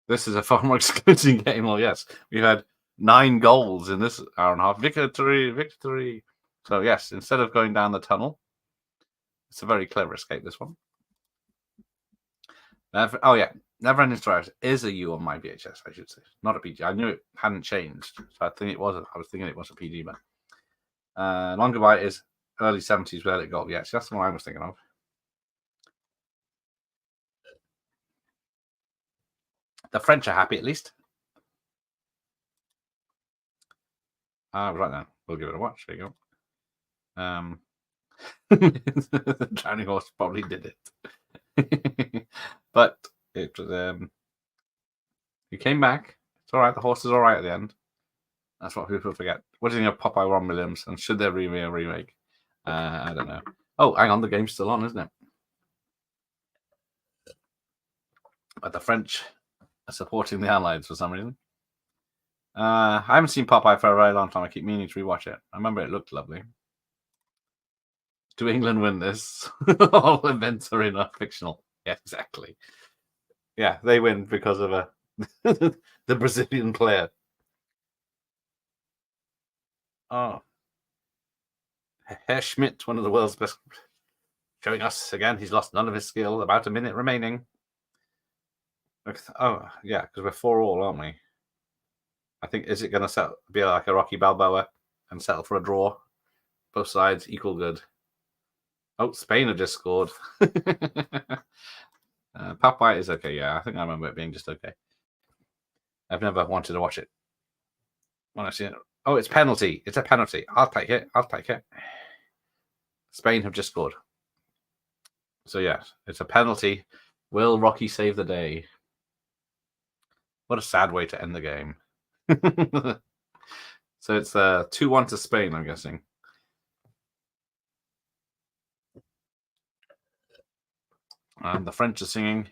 This is a far more exciting game. Well, yes, we've had 9 goals in this hour and a half. Victory! So yes, instead of going down the tunnel, it's a very clever escape. This one. Oh yeah, Neverending Story is a U on my VHS. I should say, not a PG. I knew it hadn't changed, so I think it was. I was thinking it was a PG, but Long Goodbye is early 70s. Where it got? Yes, that's the one I was thinking of. The French are happy, at least. Right then, we'll give it a watch. There you go. The drowning horse probably did it, but it was. He came back. It's all right. The horse is all right at the end. That's what people forget. What do you think of Popeye Ron Williams? And should there be a remake? I don't know. Oh, hang on. The game's still on, isn't it? But the French are supporting the Allies for some reason. I haven't seen Popeye for a very long time. I keep meaning to rewatch it. I remember it looked lovely. Do England win this? All events are fictional. Yeah, exactly. Yeah, they win because of the Brazilian player. Oh. Herr Schmidt, one of the world's best, showing us again he's lost none of his skill. About a minute remaining. Oh, yeah, because we're 4-4, aren't we? I think, is it going to be like a Rocky Balboa and settle for a draw? Both sides equal good. Oh, Spain have just scored. Popeye is okay, yeah. I think I remember it being just okay. I've never wanted to watch it. When I see it. Oh, it's penalty. It's a penalty. I'll take it. Spain have just scored. So, yes, it's a penalty. Will Rocky save the day? What a sad way to end the game. So it's 2-1 to Spain, I'm guessing. And the French are singing.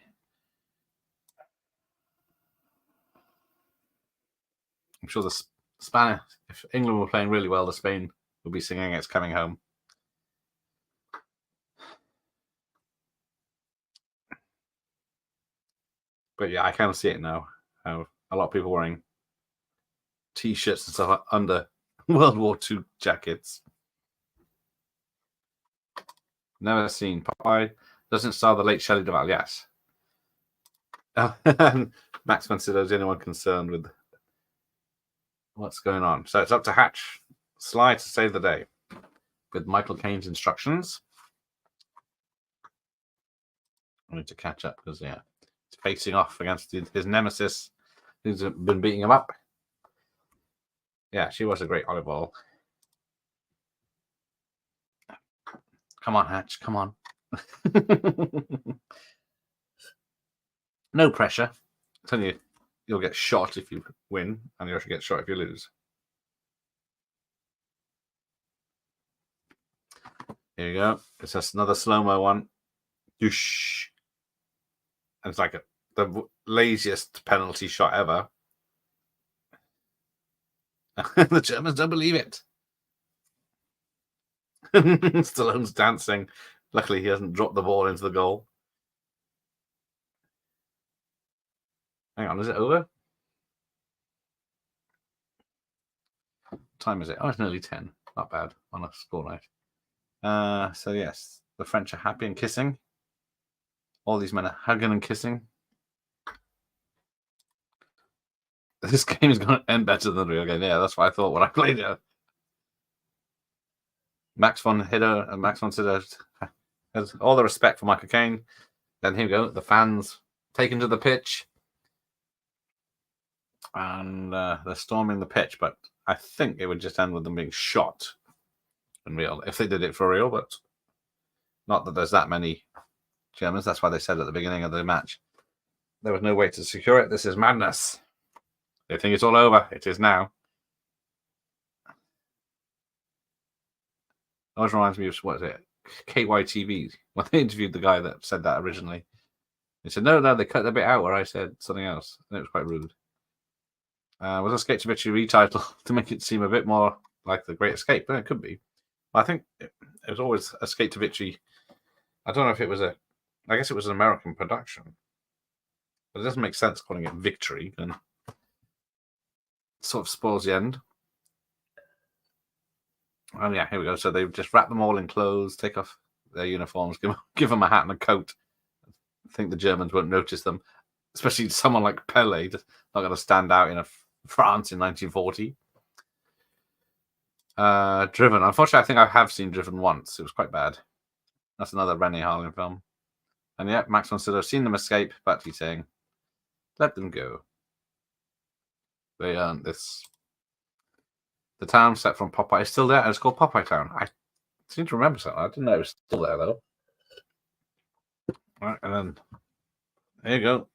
I'm sure the Spanish, if England were playing really well, the Spain would be singing It's Coming Home. But yeah, I kind of see it now. How a lot of people wearing T-shirts and stuff under World War II jackets. Never seen Popeye. Doesn't star the late Shelley Duvall. Yes. Max Vincent is the only one concerned with what's going on. So it's up to Hatch Sly to save the day with Michael Caine's instructions. I need to catch up because, yeah, he's facing off against his nemesis who's been beating him up. Yeah, she was a great olive oil. Come on, Hatch. Come on. No pressure. I'm telling you, you'll get shot if you win, and you'll get shot if you lose. Here you go. It's just another slow-mo one. Doosh. And it's like the laziest penalty shot ever. The Germans don't believe it. Stallone's dancing. Luckily, he hasn't dropped the ball into the goal. Hang on, is it over? What time is it? Oh, it's nearly 10. Not bad on a score night. So, yes, the French are happy and kissing. All these men are hugging and kissing. This game is going to end better than the real game. Yeah, that's what I thought when I played it. Max von Sydow has all the respect for Michael Caine. Then here we go. The fans taken to the pitch. And they're storming the pitch. But I think it would just end with them being shot in real, if they did it for real, but not that there's that many Germans. That's why they said at the beginning of the match there was no way to secure it. This is madness. They think it's all over. It is now. Always reminds me of, what is it, KYTV, when they interviewed the guy that said that originally. They said, no, they cut the bit out where I said something else. And it was quite rude. Was Escape to Victory retitle to make it seem a bit more like The Great Escape? But it could be. I think it was always Escape to Victory. I don't know if it was I guess it was an American production. But it doesn't make sense calling it Victory, and it sort of spoils the end. Oh yeah, here we go. So they've just wrapped them all in clothes, take off their uniforms, give them a hat and a coat. I think the Germans won't notice them, especially someone like Pele, just not going to stand out in France in 1940. Driven. Unfortunately, I think I have seen Driven once. It was quite bad. That's another Rennie Harlin film. And yeah, Max von Sydow seen them escape, but he's saying, let them go. They earned this. The town set from Popeye is still there, and it's called Popeye Town. I seem to remember something. I didn't know it was still there, though. All right, and then there you go.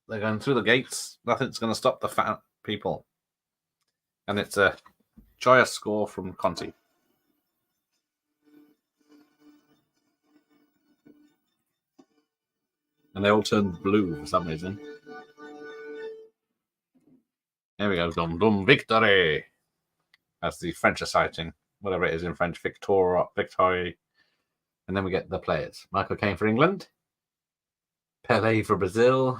They're going through the gates. Nothing's going to stop the fat people. And it's a joyous score from Conti. And they all turned blue for some reason. There we go. Dum dum victory. That's the French reciting, whatever it is in French, victory. And then we get the players. Michael Caine for England. Pele for Brazil.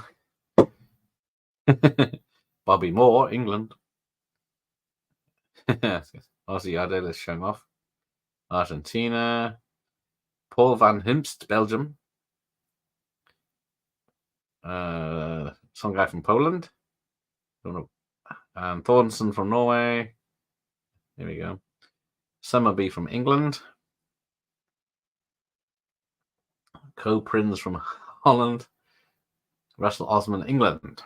Bobby Moore, England. Ozzy Adel is showing off. Argentina. Paul van Himst, Belgium. Some guy from Poland. Don't know. Thornton from Norway. Here we go. Summerby from England. Co-Prins from Holland. Russell Osman, England.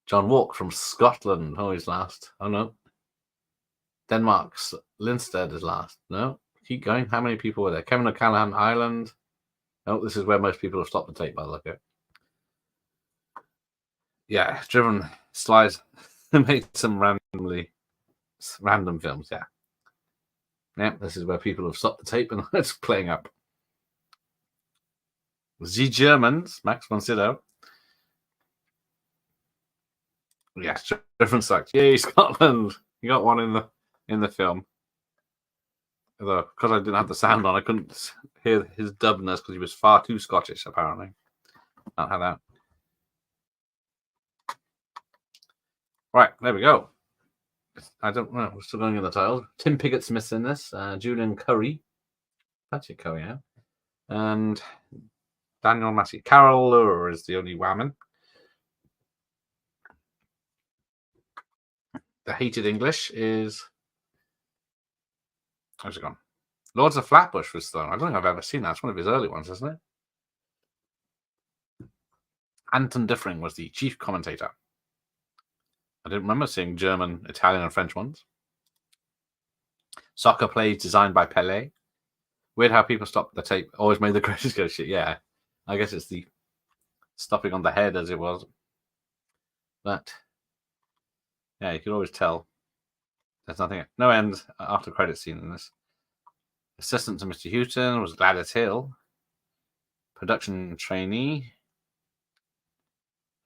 John Walk from Scotland. Oh, he's last. Oh, no. Denmark's Lindstedt is last. No. Keep going. How many people were there? Kevin O'Callaghan, Ireland. Oh, this is where most people have stopped the tape by the look at it. Yeah, Driven Slides made some random films, yeah. Yeah, this is where people have stopped the tape and it's playing up. The Germans, Max von Sydow. Yes, Driven sucked. Yay, Scotland! You got one in the film. Although, because I didn't have the sound on, I couldn't hear his dubness because he was far too Scottish, apparently. Not have that. Right, there we go. I don't know. We're still going in the titles. Tim Pigott-Smith's in this. Julian Curry. That's your Curry, yeah. And Daniel Massey. Carol Lure is the only woman. The Hated English is... How's it gone? Lords of Flatbush was thrown. I don't think I've ever seen that. It's one of his early ones, isn't it? Anton Diffring was the chief commentator. I didn't remember seeing German, Italian, and French ones. Soccer plays designed by Pele. Weird how people stop the tape. Always made the greatest go shit. Yeah, I guess it's the stopping on the head as it was. But yeah, you could always tell. There's nothing. No end after credit scene in this. Assistant to Mr. Houghton was Gladys Hill. Production trainee.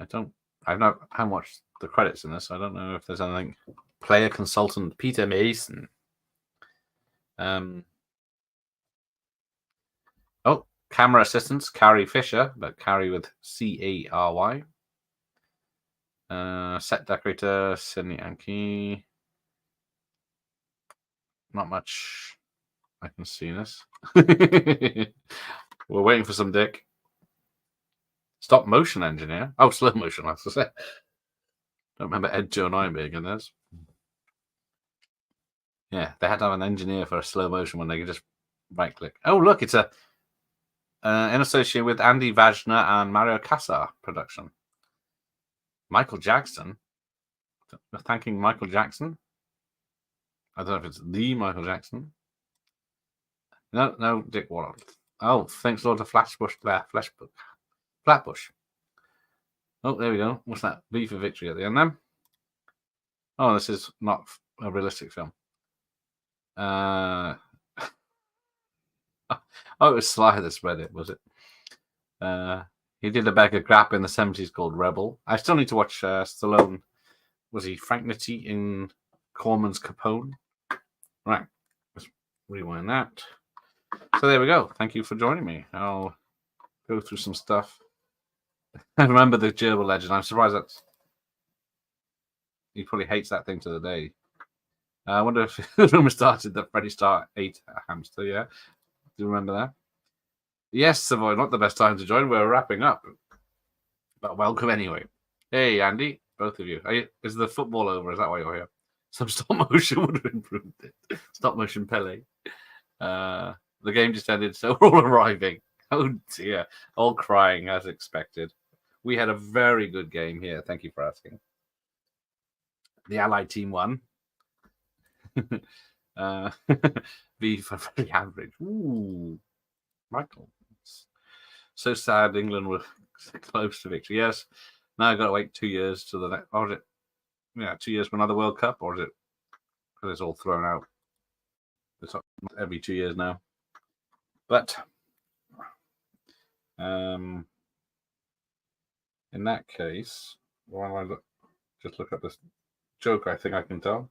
I've not watched the credits in this. I don't know if there's anything. Player consultant Peter Mason. Camera assistants Carrie Fisher, but Carrie with Cary. Set decorator Sidney Anki. Not much I can see in this. We're waiting for some dick. Stop motion engineer. Oh, slow motion, I have to say. Don't remember Ed Joe Nyberg in this. Yeah, they had to have an engineer for a slow motion when they could just right click. Oh, look, it's in association with Andy Vajna and Mario Casar production. Michael Jackson. We're thanking Michael Jackson. I don't know if it's the Michael Jackson. No, Dick Warlock. Oh, thanks Lord to Flatbush. Oh, there we go. What's that? V for victory at the end then. Oh, this is not a realistic film. Oh, it was Sly that spread it, was it? He did a bag of crap in the 70s called Rebel. I still need to watch Stallone. Was he Frank Nitti in Corman's Capone? Right. Let's rewind that. So there we go. Thank you for joining me. I'll go through some stuff. I remember the gerbil legend. I'm surprised that he probably hates that thing to the day. I wonder if the rumor started that Freddie Starr ate a hamster. Yeah. Do you remember that? Yes, Savoy, not the best time to join. We're wrapping up. But welcome anyway. Hey, Andy, both of you. Is the football over? Is that why you're here? Some stop motion would have improved it. Stop motion Pele. The game just ended, so we're all arriving. Oh dear. All crying as expected. We had a very good game here. Thank you for asking. The Allied team won. V for very average. Ooh. Michael. So sad England were close to victory. Yes. Now I've got to wait 2 years to the next. Or is it? Yeah, 2 years for another World Cup, or is it? Because it's all thrown out. It's every 2 years now. But in that case, while I just look at this joke, I think I can tell.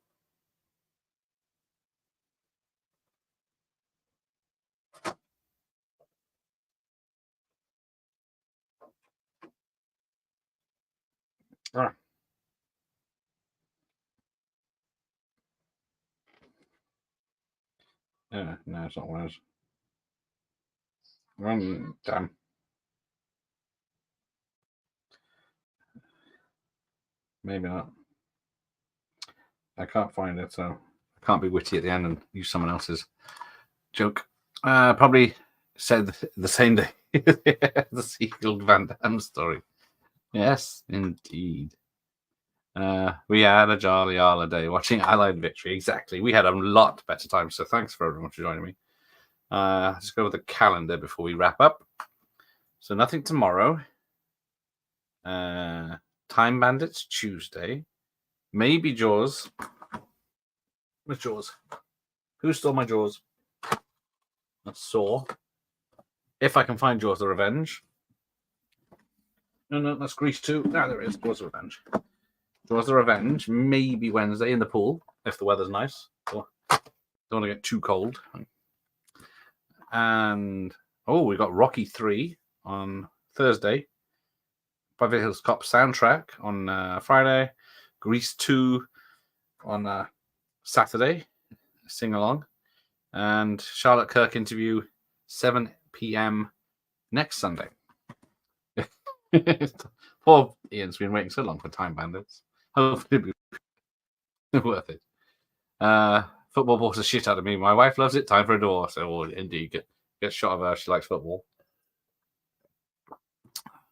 Ah. Yeah, no, it's not one of those. Damn. Maybe not. I can't find it, so I can't be witty at the end and use someone else's joke. Probably said the same day. The Seagull Van Damme story. Yes, indeed. We had a jolly holiday watching Allied victory. Exactly. We had a lot better time. So thanks for everyone for joining me. Let's go with the calendar before we wrap up. So nothing tomorrow. Time Bandits Tuesday. Maybe Jaws. Where's Jaws? Who stole my Jaws? That's Saw. If I can find Jaws the Revenge. No, that's Grease 2. Ah, there it is. Jaws the Revenge. Jaws the Revenge. Maybe Wednesday in the pool, if the weather's nice. Don't want to get too cold. And, we got Rocky 3 on Thursday. Beverly Hills Cop soundtrack on Friday. Grease 2 on Saturday. Sing along. And Charlotte Kirk interview 7 p.m. next Sunday. Poor Ian's been waiting so long for Time Bandits. Hopefully it'll be worth it. Football bores the shit out of me. My wife loves it. Time for a divorce. So indeed, get shot of her. She likes football.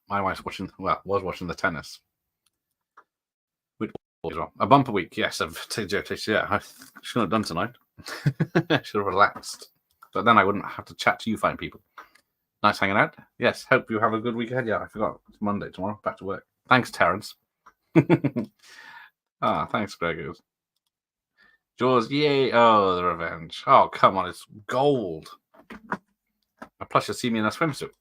My wife's was watching the tennis. A bumper week, yes. I should have done tonight. I should have relaxed. But then I wouldn't have to chat to you fine people. Nice hanging out. Yes, hope you have a good week ahead. Yeah, I forgot. It's Monday tomorrow. Back to work. Thanks, Terence. Thanks, Gregor. Jaws, yay. Oh, the Revenge. Oh, come on. It's gold. Plus, you'll see me in a swimsuit.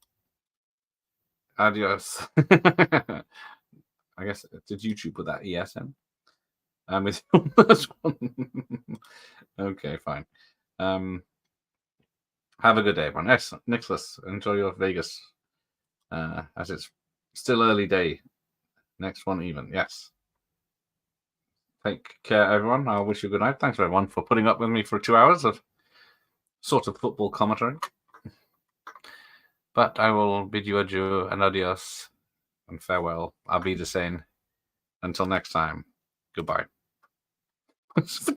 Adios. I guess, did YouTube put that ESN? With your first one. Okay, fine. Have a good day, everyone. Excellent. Nicholas, enjoy your Vegas. As it's still early day. Next one even. Yes. Take care, everyone. I wish you a good night. Thanks, everyone, for putting up with me for 2 hours of sort of football commentary. But I will bid you adieu and adios and farewell. I'll be the same. Until next time. Goodbye.